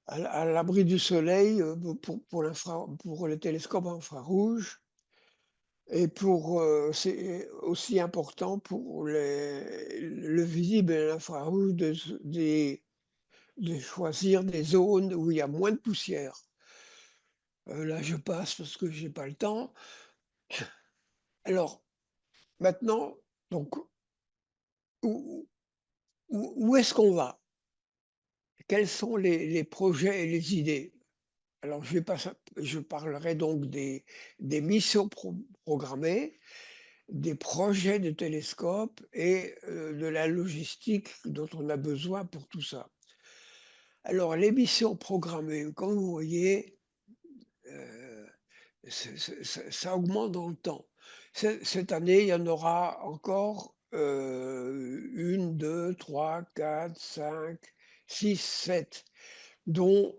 [SPEAKER 1] à l'abri du soleil, pour les télescopes infrarouges et c'est aussi important pour le visible et l'infrarouge de choisir des zones où il y a moins de poussière. Là, je passe parce que j'ai pas le temps. Alors maintenant, donc où où est-ce qu'on va? Quels sont les projets et les idées? Alors je parlerai donc des missions programmées, des projets de télescopes et de la logistique dont on a besoin pour tout ça. Alors les missions programmées, comme vous voyez, heu, ça augmente dans le temps. Cette année, il y en aura encore, 1, 2, 3, 4, 5, 6, 7. Dont,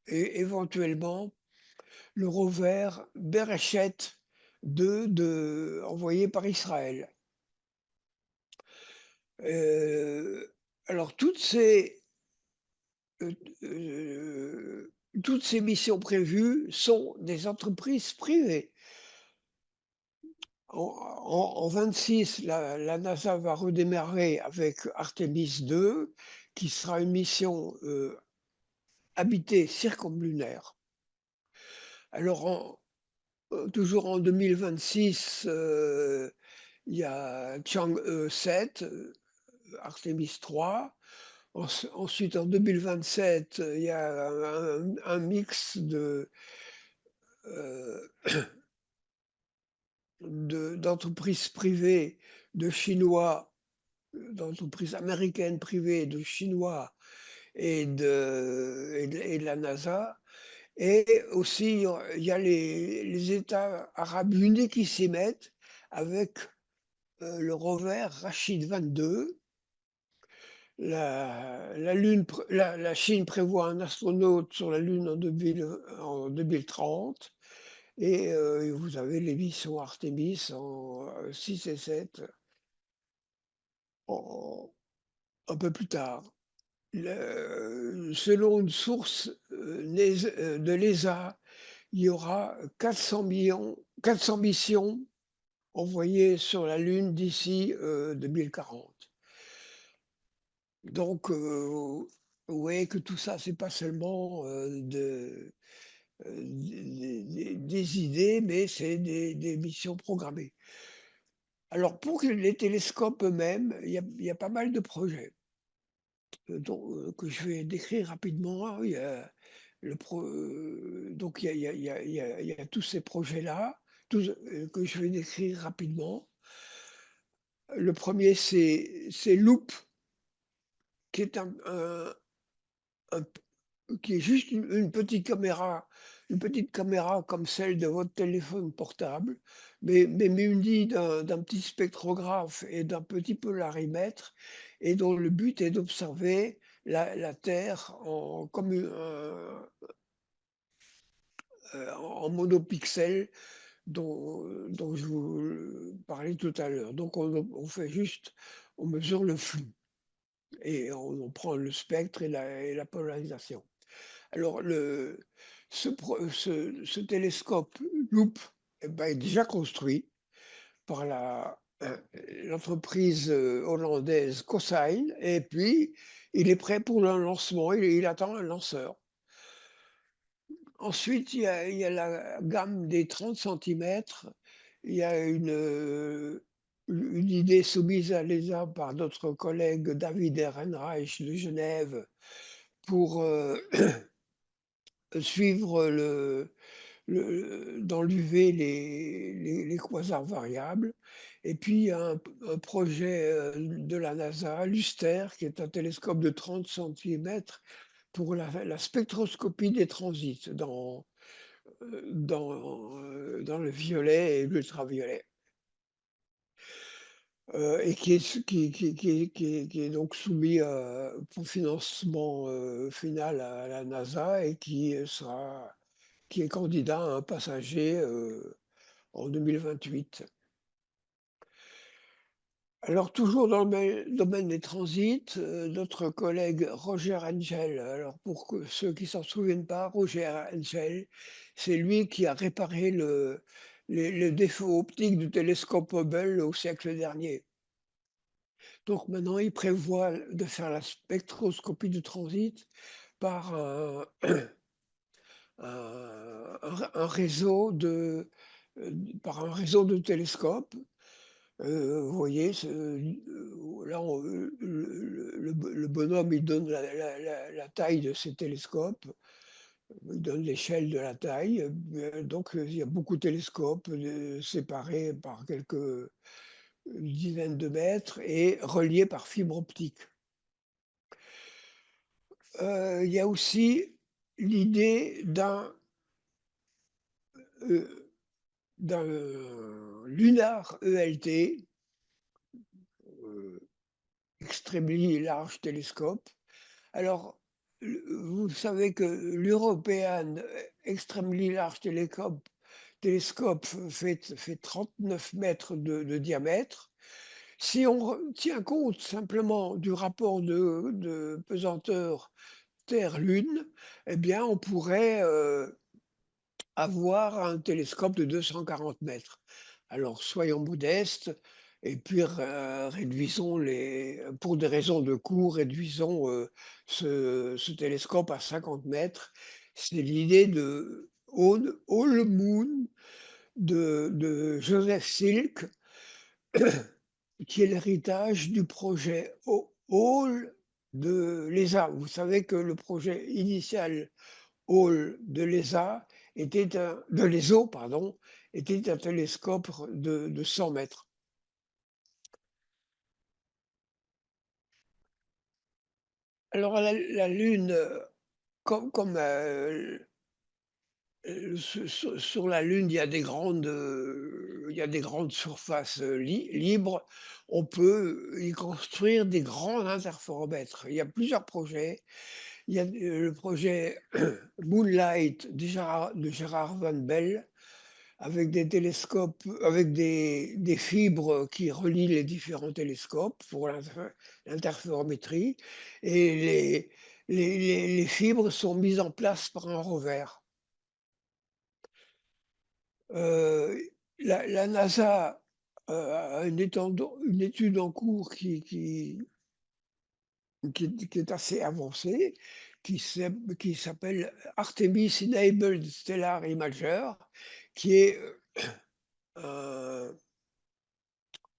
[SPEAKER 1] éventuellement le rover Beresheth 2 envoyé par Israël. Heu, alors heu toutes ces missions prévues sont des entreprises privées. En 26, la NASA va redémarrer avec Artemis 2, qui sera une mission, habité circumlunaire. Alors toujours en 2026, il y a Chang'e 7, Artemis 3. Ensuite en 2027, il y a un mix heu, d'entreprises privées, de Chinois, d'entreprises américaines privées, de Chinois et de la NASA. Et aussi, il y a les États arabes unis qui s'y mettent avec, le rover Rachid 22. La Chine prévoit un astronaute sur la Lune en 2030. Et vous avez les missions Artemis en 6 et 7 en un peu plus tard. Selon une source, de l'ESA, il y aura 400 missions envoyées sur la Lune d'ici, 2040. Donc vous voyez que tout ça, c'est pas seulement, des idées, mais c'est des missions programmées. Alors pour que les télescopes eux-mêmes, il y a pas mal de projets, que je vais décrire rapidement. Il y a donc il y a tous ces projets-là, tous, que je vais décrire rapidement. Le premier, c'est Loop, qui est un qui est juste une petite caméra comme celle de votre téléphone portable, mais munie d'un petit spectrographe et d'un petit polarimètre, et dont le but est d'observer la Terre comme en monopixels dont je vous parlais tout à l'heure. Donc on mesure le flou et on prend le spectre et la polarisation. Alors ce télescope Loop, eh ben, est déjà construit par l'entreprise, hollandaise Cosine, et puis il est prêt pour le lancement, il attend un lanceur. Ensuite, il y a la gamme des 30 centimètres. Il y a une idée soumise à l'ESA par notre collègue David Ehrenreich de Genève pour, suivre dans l'UV les quasars variables. Et puis il y a un projet, de la NASA, Luster, qui est un télescope de 30 centimètres pour la spectroscopie des transits dans le violet et l'ultraviolet, et qui est donc soumis, pour financement, final à la NASA, et qui est candidat à un passager, en 2028. Alors toujours dans le domaine des transits, notre collègue Roger Engel, alors pour que ceux qui s'en souviennent pas, Roger Engel, c'est lui qui a réparé le défaut optique du télescope Hubble au siècle dernier. Donc maintenant, il prévoit de faire la spectroscopie du transit par un réseau par un réseau de télescopes. Vous voyez, là, le bonhomme, il donne la taille de ces télescopes, il donne l'échelle de la taille, donc il y a beaucoup de télescopes, séparés par quelques dizaines de mètres et reliés par fibre optique. Il y a aussi l'idée heu, d'un Lunar ELT, heu, Extremely Large Telescope. Alors, vous savez que l'European Extremely Large Telescope fait 39 mètres de diamètre. Si on tient compte simplement du rapport de pesanteur Terre-Lune, eh bien, on pourrait, avoir un télescope de 240 mètres. Alors soyons modestes, et puis réduisons pour des raisons de coût, réduisons, ce télescope à 50 mètres. C'est l'idée de Whole Moon de Joseph Silk, qui est l'héritage du projet Hall de l'ESA. Vous savez que le projet initial Hall de l'ESA de l'ESO pardon, était un télescope de 100 mètres. Alors la Lune, comme, sur la Lune, il y a des grandes surfaces, libres. On peut y construire des grands interféromètres. Il y a plusieurs projets. Il y a, le projet Moonlight de Gérard Van Belle, avec des télescopes, avec des fibres qui relient les différents télescopes pour l'interférométrie, et les fibres sont mises en place par un rover. Heu, la NASA, a une étude en cours qui est assez avancée, qui s'appelle Artemis Enabled Stellar Imager, qui est, un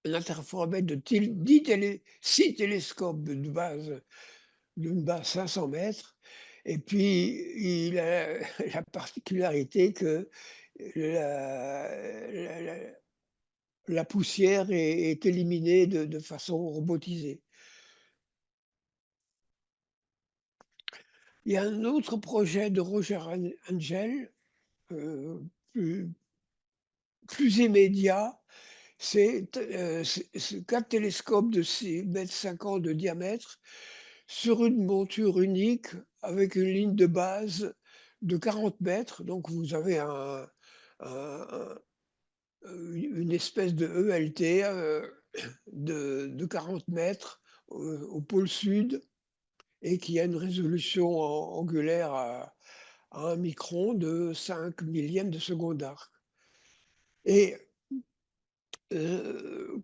[SPEAKER 1] un interféromètre de 6 télescopes d'une base 500 mètres, et puis il a la particularité que la la poussière est éliminée de façon robotisée. Il y a un autre projet de Roger Angel, heu, plus plus immédiat, c'est 4 télescopes de 6,50 m de diamètre sur une monture unique avec une ligne de base de 40 mètres. Donc vous avez un une espèce de ELT, de 40 mètres au pôle sud, et qui a une résolution angulaire à 1 micron de 5 millièmes de seconde d'arc. Et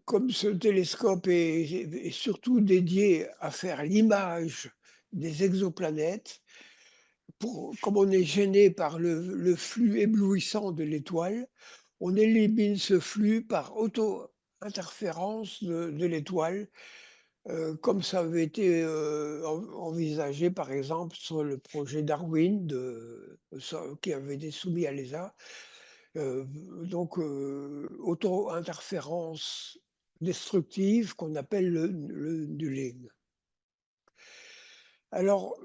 [SPEAKER 1] comme ce télescope est surtout dédié à faire l'image des exoplanètes, comme on est gêné par le flux éblouissant de l'étoile, on élimine ce flux par auto-interférence de l'étoile, comme ça avait été, envisagé par exemple sur le projet Darwin qui avait été soumis à l'ESA. Heu, donc auto-interférence destructive qu'on appelle le nulling. Alors,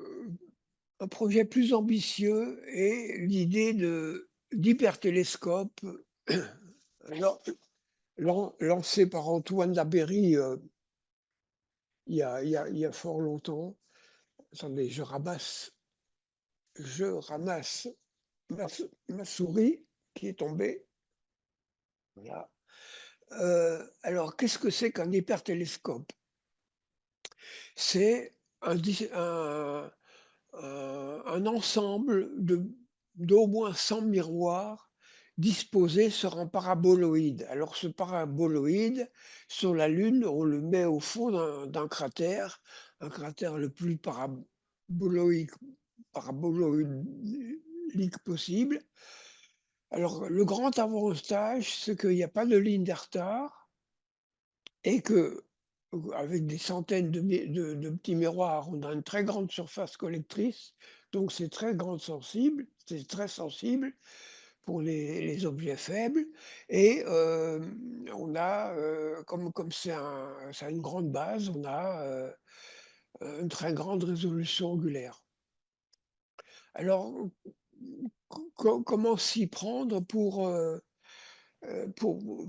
[SPEAKER 1] un projet plus ambitieux est l'idée d'hypertélescopes lan lancé par Antoine Labeyrie, il y a fort longtemps. Attendez, je ramasse ma souris qui est tombée. Voilà. Alors qu'est-ce que c'est qu'un hypertélescope? C'est un ensemble d'au moins 100 miroirs disposés sur un paraboloïde. Alors ce paraboloïde, sur la Lune, on le met au fond d'un cratère, un cratère le plus paraboloïque paraboloïdique possible. Alors le grand avantage, c'est qu'il y a pas de ligne de retard, et avec des centaines de petits miroirs, on a une très grande surface collectrice, donc c'est très sensible pour les objets faibles, et on a, comme ça a une grande base, on a, une très grande résolution angulaire. Alors, comment s'y prendre pour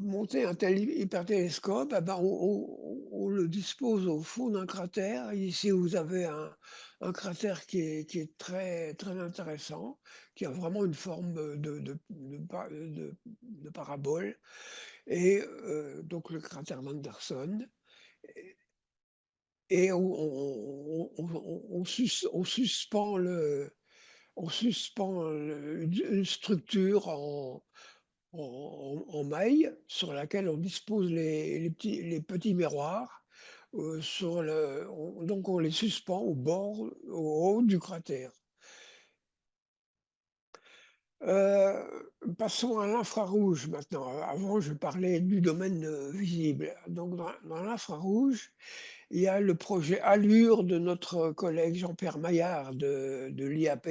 [SPEAKER 1] monter un tel hypertélescope? Ah ben, on le dispose au fond d'un cratère. Ici, vous avez un cratère qui est très, très intéressant, qui a vraiment une forme de parabole, et donc le cratère d'Anderson, et on suspend une structure en maille sur laquelle on dispose les petits miroirs, sur le donc on les suspend au bord, au haut du cratère. Passons à l'infrarouge maintenant. Avant, je parlais du domaine, visible. Donc dans l'infrarouge, il y a le projet ALLURE de notre collègue Jean-Pierre Maillard de l'IAP,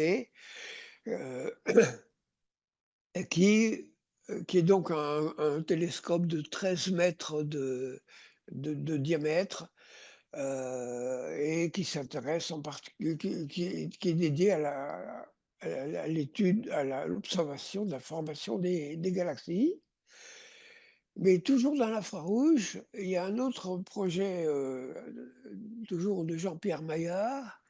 [SPEAKER 1] heu, et qui est donc un télescope de 13 mètres de diamètre, et qui s'intéresse en particulier qui est dédié à l'étude, l'observation de la formation des galaxies. Mais toujours dans l'infrarouge, il y a un autre projet, toujours de Jean-Pierre Maillard,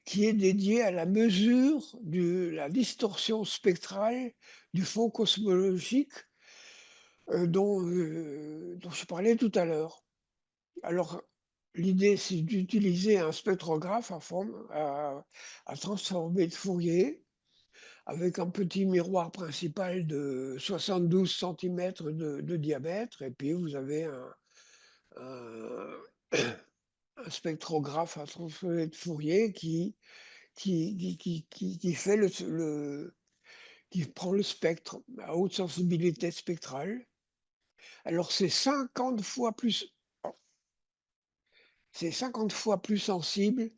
[SPEAKER 1] qui est dédié à la mesure de la distorsion spectrale du fond cosmologique, dont je parlais tout à l'heure. Alors, l'idée, c'est d'utiliser un spectrographe à transformer de Fourier avec un petit miroir principal de 72 centimètres de diamètre, et puis vous avez un un spectrographe à transformer de Fourier qui fait qui prend le spectre à haute sensibilité spectrale. Alors c'est 50 fois plus sensible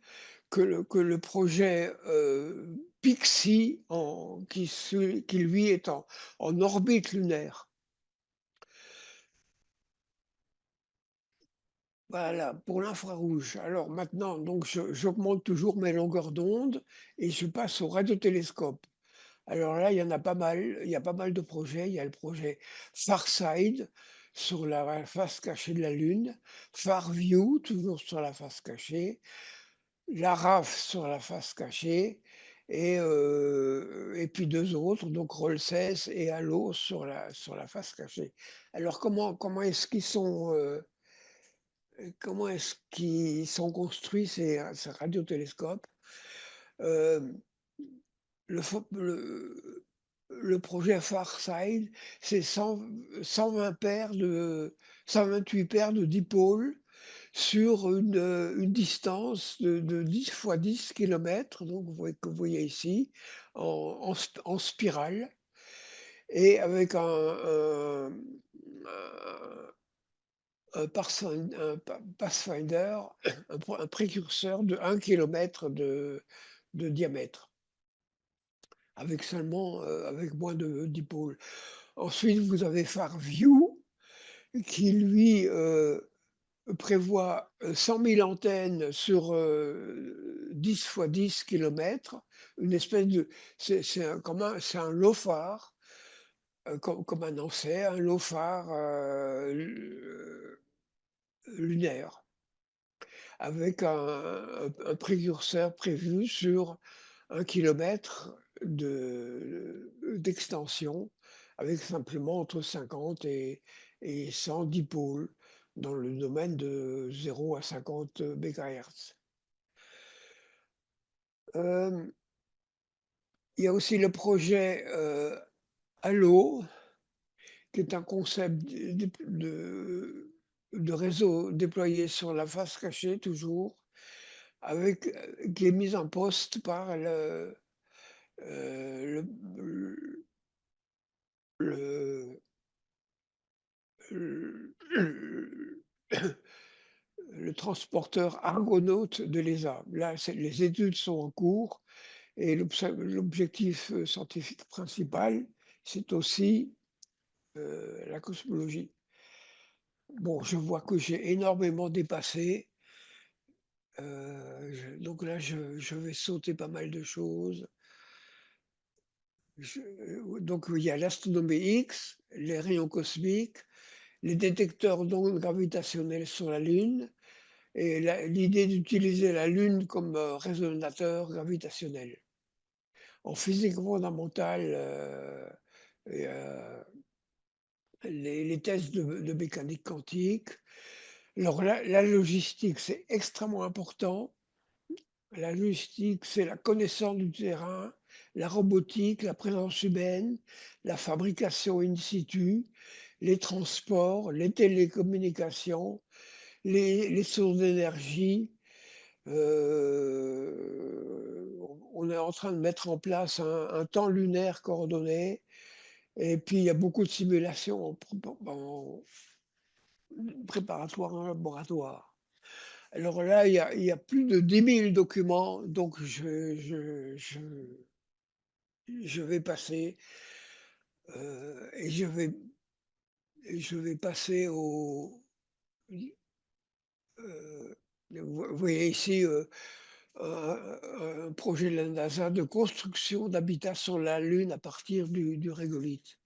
[SPEAKER 1] que le projet, PIXI qui lui est en orbite lunaire. Voilà, pour l'infrarouge. Alors maintenant, donc j'augmente toujours mes longueurs d'onde et je passe au radiotélescope. Alors là, il y en a pas mal, il y a pas mal de projets. Il y a le projet FarSide sur la face cachée de la Lune, FarView toujours sur la face cachée, l'ARAF sur la face cachée, et puis 2 autres, donc Rolsès et Halo sur la face cachée. Alors comment est-ce qu'ils sont construits ces radiotélescopes? Hem, le fo le projet FarSide, c'est 120 paires de 128 paires de dipôles sur une distance de 10 fois 10 kilomètres, donc vous voyez ici, en spirale, et avec un pathfinder, un précurseur de 1 kilomètre de diamètre, avec moins de dipôles. Ensuite, vous avez FarView qui lui, prévoit, 100 000 antennes sur, 10 fois 10 kilomètres, une espèce de c'est un LOFAR, comme un Nanset, un LOFAR, lunaire, avec un précurseur prévu sur 1 kilomètre d'extension, avec simplement entre 50 et 100 dipôles dans le domaine de 0 à 50 mégahertz. Hem, il y a aussi le projet, Halo, qui est un concept de réseau déployé sur la face cachée toujours, qui est mis en poste par le le le le transporteur Argonaut de l'ESA. Là, les études sont en cours et l'objectif, scientifique principal, c'est aussi, la cosmologie. Bon, je vois que j'ai énormément dépassé, donc là, je vais sauter pas mal de choses. Donc il y a l'astronomie X, les rayons cosmiques, les détecteurs d'ondes gravitationnelles sur la Lune, et l'idée d'utiliser la Lune comme, résonateur gravitationnel. En physique fondamentale, et les tests de mécanique quantique. Alors la logistique, c'est extrêmement important. La logistique, c'est la connaissance du terrain, la robotique, la présence humaine, la fabrication in situ, les transports, les télécommunications, les sources d'énergie. On est en train de mettre en place un temps lunaire coordonné et puis il y a beaucoup de simulations en préparatoire en laboratoire. Alors là, il y a plus de 10 000 documents, donc je vais passer, et je vais passer au vous voyez ici, un projet de la NASA de construction d'habitats sur la Lune à partir du régolithe.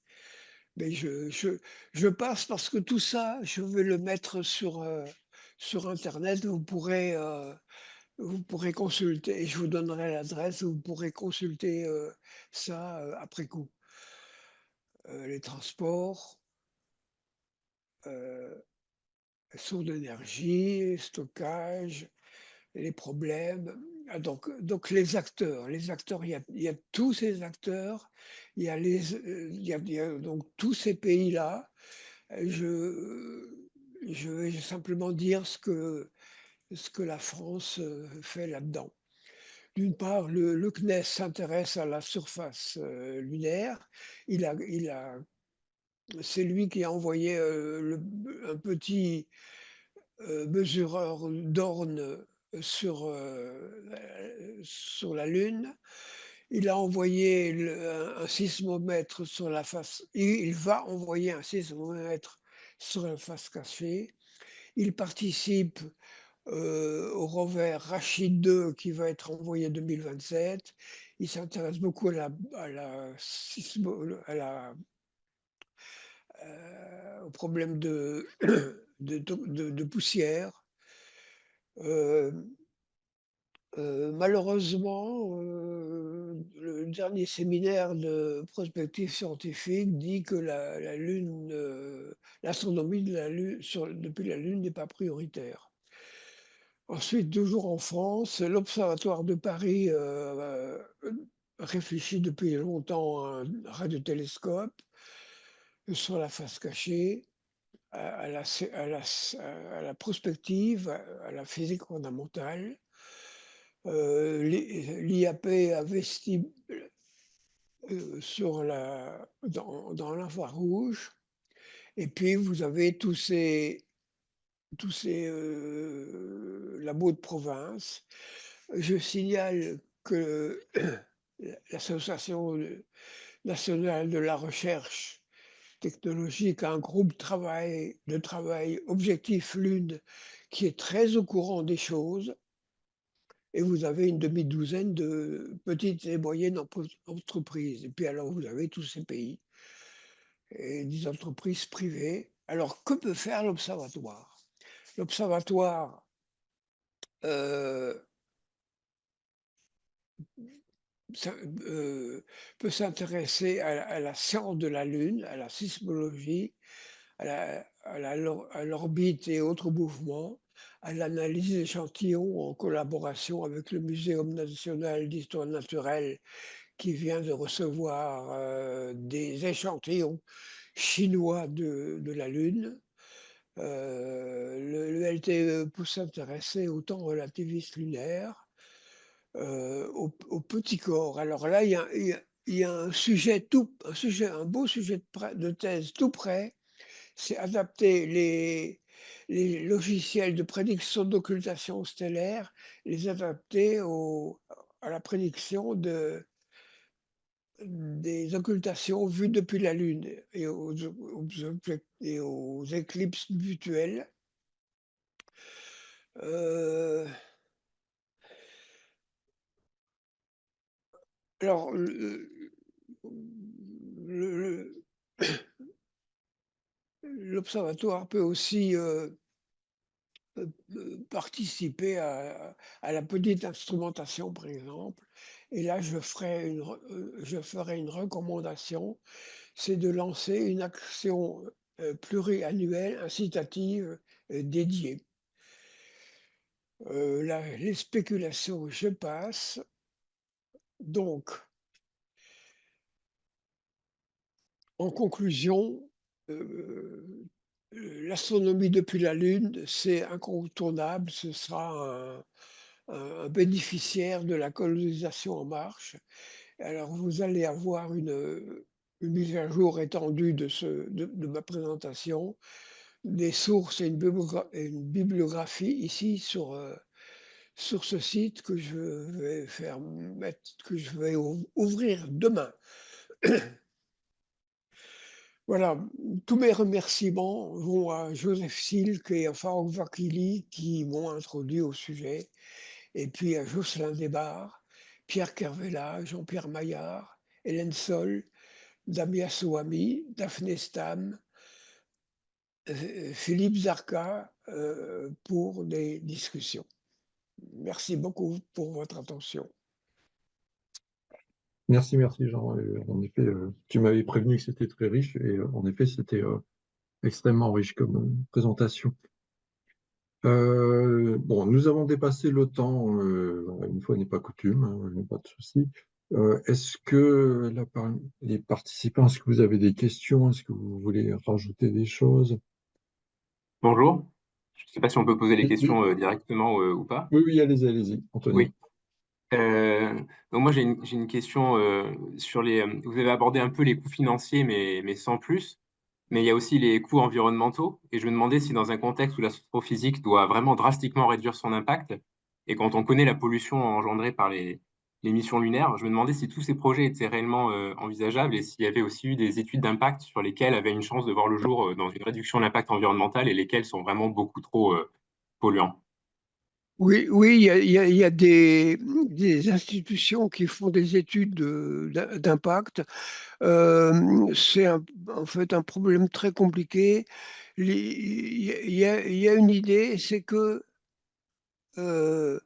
[SPEAKER 1] Mais je passe parce que tout ça, je vais le mettre sur internet. Vous pourrez consulter et je vous donnerai l'adresse, vous pourrez consulter, ça, après coup. Les transports, heu, sources d'énergie, stockage, les problèmes. Ah donc les acteurs, il y a tous ces acteurs, il y a donc tous ces pays-là. Je vais simplement dire ce que la France, fait là-dedans. D'une part, le CNES s'intéresse à la surface, lunaire. Il a C'est lui qui a envoyé, un petit, mesureur d'Orne, sur la Lune. Il a envoyé un sismomètre sur la face il va envoyer un sismomètre sur la face cachée. Il participe, au rover Rachid 2 qui va être envoyé en 2027. Il s'intéresse beaucoup aux problèmes de poussière. Hem, Malheureusement, le dernier séminaire de prospective scientifique dit que la Lune, l'astronomie de la Lune depuis la Lune n'est pas prioritaire. Ensuite, toujours en France, l'Observatoire de Paris, réfléchit depuis longtemps à un radiotélescope sur la face cachée, à la prospective, à la physique fondamentale. L'IAP investit, dans l'infrarouge et puis vous avez tous ces labos de province. Je signale que l'Association nationale de la recherche technologique a un groupe de travail Objectif Lune qui est très au courant des choses et vous avez une demi-douzaine de petites et moyennes entreprises et puis alors vous avez tous ces pays et des entreprises privées. Alors que peut faire l'observatoire? L'observatoire, heu, s'in peut s'intéresser à la science de la Lune, à la sismologie, à l'orbite et autres mouvements, à l'analyse d'échantillons en collaboration avec le Muséum national d'histoire naturelle qui vient de recevoir, des échantillons chinois de la Lune. Le LTE peut s'intéresser au temps relativiste lunaire, aux petits corps. Alors là, il y a un beau sujet de thèse tout prêt, c'est adapter les logiciels de prédiction d'occultation stellaire, les adapter à la prédiction des occultations vues depuis la Lune et aux éclipses virtuelles. Heu, alors le l'observatoire peut aussi, participer à la petite instrumentation, par exemple. Et là, je ferai une recommandation, c'est de lancer une action, pluriannuelle incitative, dédiée. Les spéculations, je passe. Donc En conclusion, heu, l'astronomie depuis la Lune, c'est incontournable, ce sera un bénéficiaire de la colonisation en marche. Alors vous allez avoir une mise à jour étendue de ma présentation, des sources et une bibliographie ici sur ce site que je vais faire mettre que je vais ouvrir demain. Voilà, tous mes remerciements vont à Joseph Silk et à Farouk Vakili qui m'ont introduit au sujet, et puis à Jocelyn Desbarres, Pierre Kervella, Jean-Pierre Maillard, Hélène Sol, Damia Soami, Daphné Stam, Philippe Zarka, pour des discussions. Merci beaucoup pour votre attention.
[SPEAKER 2] Merci, merci Jean. En effet, tu m'avais prévenu que c'était très riche et en effet, c'était extrêmement riche comme présentation. Bon, nous avons dépassé le temps, une fois n'est pas coutume, hein, pas de souci. Est-ce que les participants, est-ce que vous avez des questions? Est-ce que vous voulez rajouter des choses?
[SPEAKER 3] Bonjour. Je ne sais pas si on peut poser les
[SPEAKER 2] Oui, oui,
[SPEAKER 3] questions directement ou pas.
[SPEAKER 2] oui, oui, allez-y, allez-y,
[SPEAKER 3] Oui.
[SPEAKER 2] Anthony.
[SPEAKER 3] Donc moi, j'ai une question sur les. Vous avez abordé un peu les coûts financiers, mais sans plus. Mais il y a aussi les coûts environnementaux. Et je me demandais si dans un contexte où l'astrophysique doit vraiment drastiquement réduire son impact, et quand on connaît la pollution engendrée par les missions lunaires, je me demandais si tous ces projets étaient réellement envisageables et s'il y avait aussi eu des études d'impact sur lesquelles avaient une chance de voir le jour dans une réduction de l'impact environnemental et lesquelles sont vraiment beaucoup trop polluants.
[SPEAKER 1] Oui, oui, il y a des institutions qui font des études d'impact. C'est en fait un problème très compliqué. Il y a une idée, c'est que euh,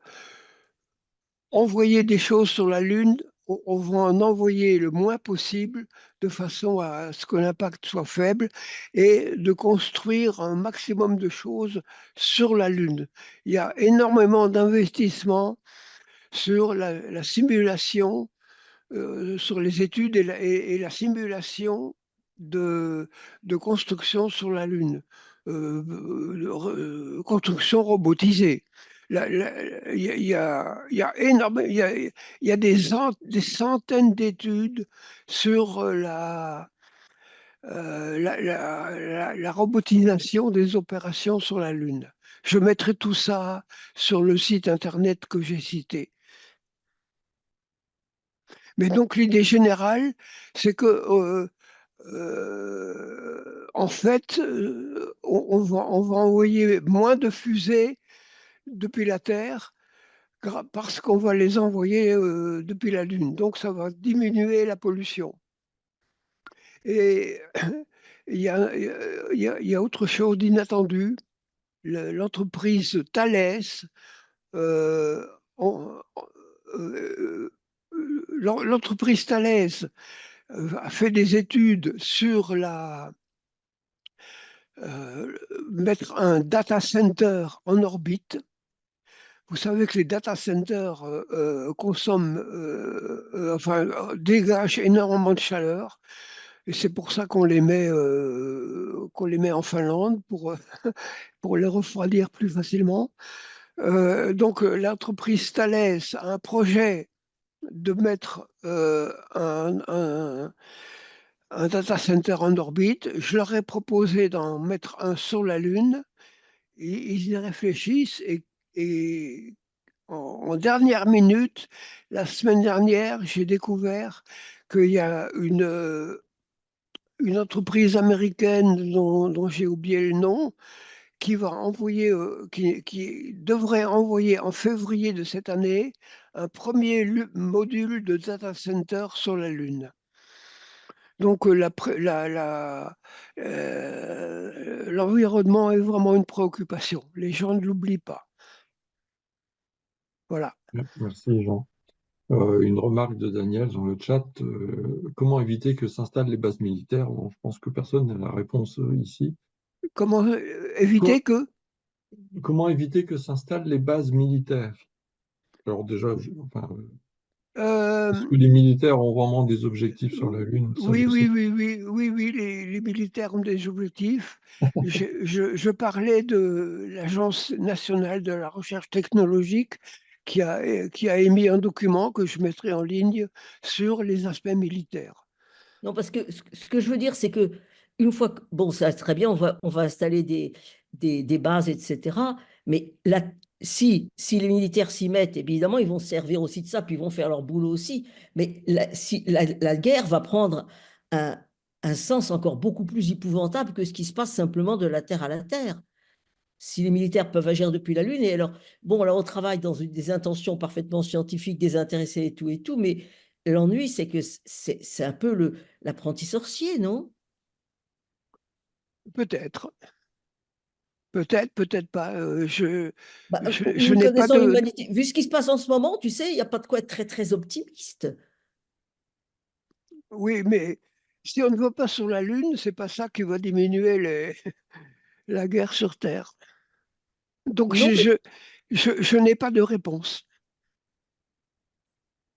[SPEAKER 1] envoyer des choses sur la Lune, on va en envoyer le moins possible de façon à ce que l'impact soit faible et de construire un maximum de choses sur la Lune. Il y a énormément d'investissements sur la simulation, sur les études et la simulation de construction sur la Lune, construction robotisée. Il y a des centaines d'études sur la robotisation des opérations sur la Lune. Je mettrai tout ça sur le site internet que j'ai cité. Mais donc l'idée générale, c'est que en fait, on va envoyer moins de fusées depuis la Terre parce qu'on va les envoyer depuis la Lune. Donc ça va diminuer la pollution. Et il y a autre chose d'inattendu. L'entreprise Thales, euh, en- l'entreprise Thales a fait des études sur mettre un data center en orbite. Vous savez que les data centers consomment, enfin, dégagent énormément de chaleur. Et c'est pour ça qu'on les met en Finlande pour les refroidir plus facilement. Donc, l'entreprise Thales a un projet de mettre un data center en orbite. Je leur ai proposé d'en mettre un sur la Lune. Ils y réfléchissent et en dernière minute, la semaine dernière, j'ai découvert qu'il y a une entreprise américaine dont j'ai oublié le nom qui va envoyer, qui devrait envoyer en février de cette année un premier module de data center sur la Lune. Donc l'environnement est vraiment une préoccupation. Les gens ne l'oublient pas. Voilà.
[SPEAKER 2] Merci Jean. Une remarque de Daniel dans le chat. Comment éviter que s'installent les bases militaires? Bon, je pense que personne n'a la réponse ici.
[SPEAKER 1] Comment éviter
[SPEAKER 2] Co-
[SPEAKER 1] que
[SPEAKER 2] Comment éviter que s'installent les bases militaires? Alors déjà, enfin, Est-ce
[SPEAKER 1] Euh,
[SPEAKER 2] que les militaires ont vraiment des objectifs sur la Lune? Ça,
[SPEAKER 1] oui,
[SPEAKER 2] je sais
[SPEAKER 1] oui,
[SPEAKER 2] pas.
[SPEAKER 1] oui, oui, oui, oui, les militaires ont des objectifs. Je parlais de l'Agence nationale de la recherche technologique qui a émis un document que je mettrai en ligne sur les aspects militaires.
[SPEAKER 4] Non, parce que ce que je veux dire, c'est que une fois que, bon, ça très bien, on va installer des bases, etc. Mais là, si les militaires s'y mettent, évidemment, ils vont se servir aussi de ça, puis ils vont faire leur boulot aussi. Mais si, la guerre va prendre un, un sens encore beaucoup plus épouvantable que ce qui se passe simplement de la Terre à la Terre. Si les militaires peuvent agir depuis la Lune, et alors, bon, alors on travaille dans des intentions parfaitement scientifiques, désintéressées et tout, mais l'ennui, c'est que c'est un peu l'apprenti sorcier, non?
[SPEAKER 1] Peut-être, peut-être, peut-être pas.
[SPEAKER 4] Bah,
[SPEAKER 1] Je
[SPEAKER 4] nous
[SPEAKER 1] n'ai pas
[SPEAKER 4] connaissons
[SPEAKER 1] de.
[SPEAKER 4] l'humanité. Vu ce qui se passe en ce moment, tu sais, il n'y a pas de quoi être très, très optimiste.
[SPEAKER 1] Oui, mais si on ne va pas sur la Lune, c'est pas ça qui va diminuer la guerre sur Terre. Donc
[SPEAKER 4] Non, mais,
[SPEAKER 1] je n'ai pas de réponse.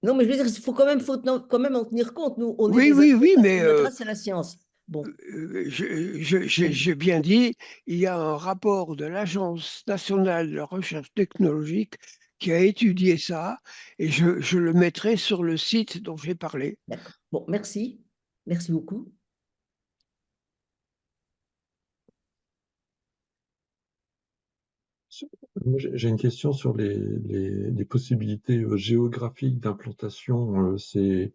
[SPEAKER 4] non, mais je veux dire, il faut quand même en tenir compte. Nous, on est
[SPEAKER 1] Oui,
[SPEAKER 4] des
[SPEAKER 1] oui, oui,
[SPEAKER 4] adeptes, ce
[SPEAKER 1] mais
[SPEAKER 4] qui nous intéresse, c'est la science. Bon.
[SPEAKER 1] j'ai bien dit, il y a un rapport de l'Agence nationale de la recherche technologique qui a étudié ça et je le mettrai sur le site dont j'ai parlé.
[SPEAKER 4] D'accord. Bon, merci. Merci beaucoup.
[SPEAKER 2] Moi, j'ai une question sur les possibilités géographiques d'implantation. C'est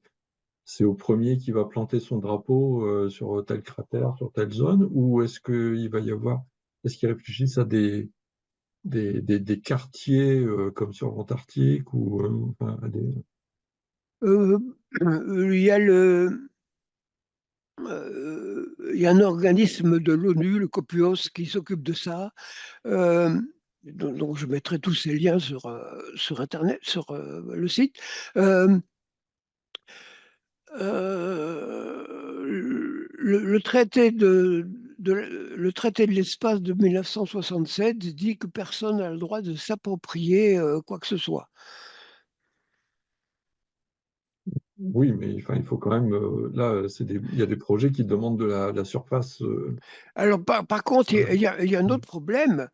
[SPEAKER 2] au premier qui va planter son drapeau sur tel cratère, sur telle zone, ou est-ce qu'ils réfléchissent à des quartiers comme sur l'Antarctique ou enfin,
[SPEAKER 1] Euh, il y a il y a un organisme de l'ONU, le COPUOS, qui s'occupe de ça. Euh, donc, je mettrai tous ces liens sur Internet, sur le site. Euh, le traité le traité de l'espace de 1967 dit que personne n'a le droit de s'approprier quoi que ce soit.
[SPEAKER 2] Oui, mais enfin, il faut quand même là, il y a des projets qui demandent de la surface.
[SPEAKER 1] Alors, par contre,
[SPEAKER 2] Voilà.
[SPEAKER 1] il y a un
[SPEAKER 2] Mm.
[SPEAKER 1] autre problème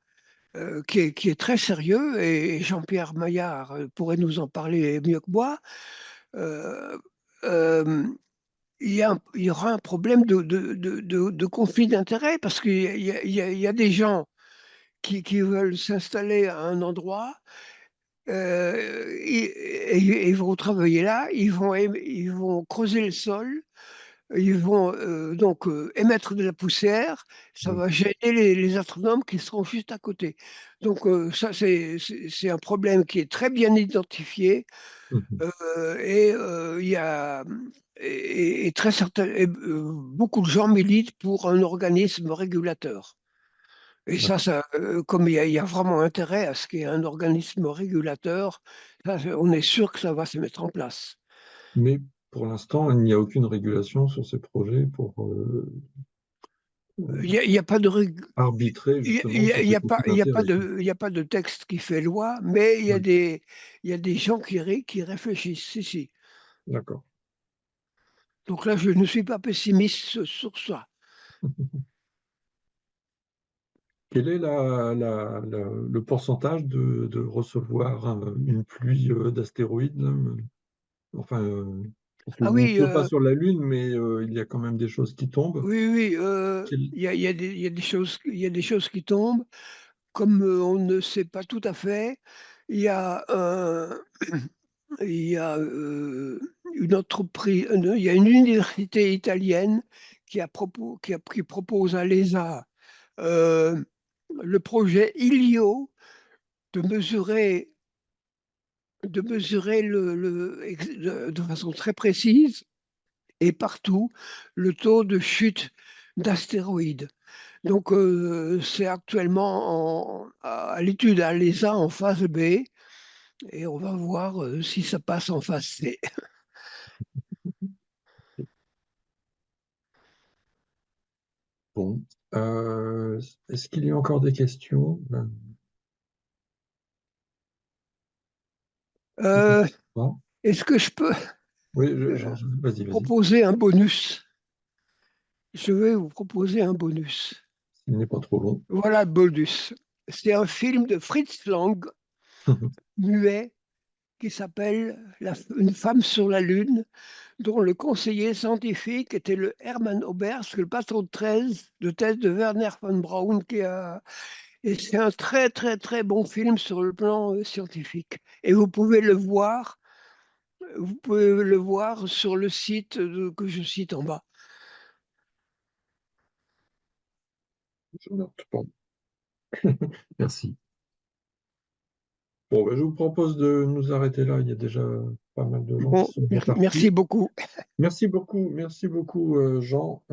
[SPEAKER 1] qui est très sérieux et Jean-Pierre Maillard pourrait nous en parler mieux que moi. Euh, euh, il y aura un problème de conflit d'intérêts parce il y a des gens qui veulent s'installer à un endroit, ils vont travailler là, ils vont creuser le sol, ils vont donc émettre de la poussière, ça
[SPEAKER 2] Mm.
[SPEAKER 1] va gêner les astronomes qui seront juste à côté. Donc ça, c'est un problème qui est très bien identifié
[SPEAKER 2] Mhm.
[SPEAKER 1] il y a et très certain, beaucoup de gens militent pour un organisme régulateur. Et
[SPEAKER 2] D'accord.
[SPEAKER 1] comme il y a vraiment intérêt à ce qu'il y ait un organisme régulateur, ça, on est sûr que ça va se mettre en place.
[SPEAKER 2] Mais pour l'instant, il n'y a aucune régulation sur ces projets pour
[SPEAKER 1] Il y a pas de,
[SPEAKER 2] arbitrer justement sur
[SPEAKER 1] il y
[SPEAKER 2] ces
[SPEAKER 1] a pas,
[SPEAKER 2] conflits d'intérêts.
[SPEAKER 1] il y a pas de texte qui fait loi, mais
[SPEAKER 2] Oui,
[SPEAKER 1] il y a des gens qui réfléchissent. Si, si.
[SPEAKER 2] d'accord.
[SPEAKER 1] Donc là, je ne suis pas pessimiste sur ça.
[SPEAKER 2] Quel est le pourcentage de recevoir une pluie d'astéroïdes là enfin, parce
[SPEAKER 1] Ah
[SPEAKER 2] qu'on ne
[SPEAKER 1] oui,
[SPEAKER 2] peut pas sur la Lune, mais il y a quand même des choses qui tombent.
[SPEAKER 1] oui, oui,
[SPEAKER 2] Quel-
[SPEAKER 1] il y a il y a des choses qui tombent, comme on ne sait pas tout à fait. Il y a, il y a une entreprise, il y a une université italienne qui propose à l'ESA euh, le projet ILIO de mesurer, de façon très précise et partout le taux de chute d'astéroïdes. Donc, c'est actuellement à l'étude à l'ESA en phase B et on va voir si ça passe en phase C.
[SPEAKER 2] Bon. Est-ce qu'il y a encore des questions? Ben, je ne
[SPEAKER 1] Euh,
[SPEAKER 2] sais pas.
[SPEAKER 1] Est-ce que je peux
[SPEAKER 2] Oui,
[SPEAKER 1] euh,
[SPEAKER 2] vas-y, vas-y,
[SPEAKER 1] proposer un bonus? Je vais vous proposer un bonus.
[SPEAKER 2] il n'est pas trop long.
[SPEAKER 1] Voilà le bonus. C'est un film de Fritz Lang, muet, qui s'appelle Une femme sur la Lune, dont le conseiller scientifique était le Hermann Oberst, le patron de thèse de Werner von Braun, et c'est un très très très bon film sur le plan scientifique. Et vous pouvez le voir sur le site que je cite en bas.
[SPEAKER 2] Je note pas. Merci. Bon, ben, je vous propose de nous arrêter là. Il y a déjà pas mal de gens qui
[SPEAKER 1] Bon,
[SPEAKER 2] sont bien
[SPEAKER 1] merci
[SPEAKER 2] partis.
[SPEAKER 1] beaucoup.
[SPEAKER 2] Merci beaucoup, Jean.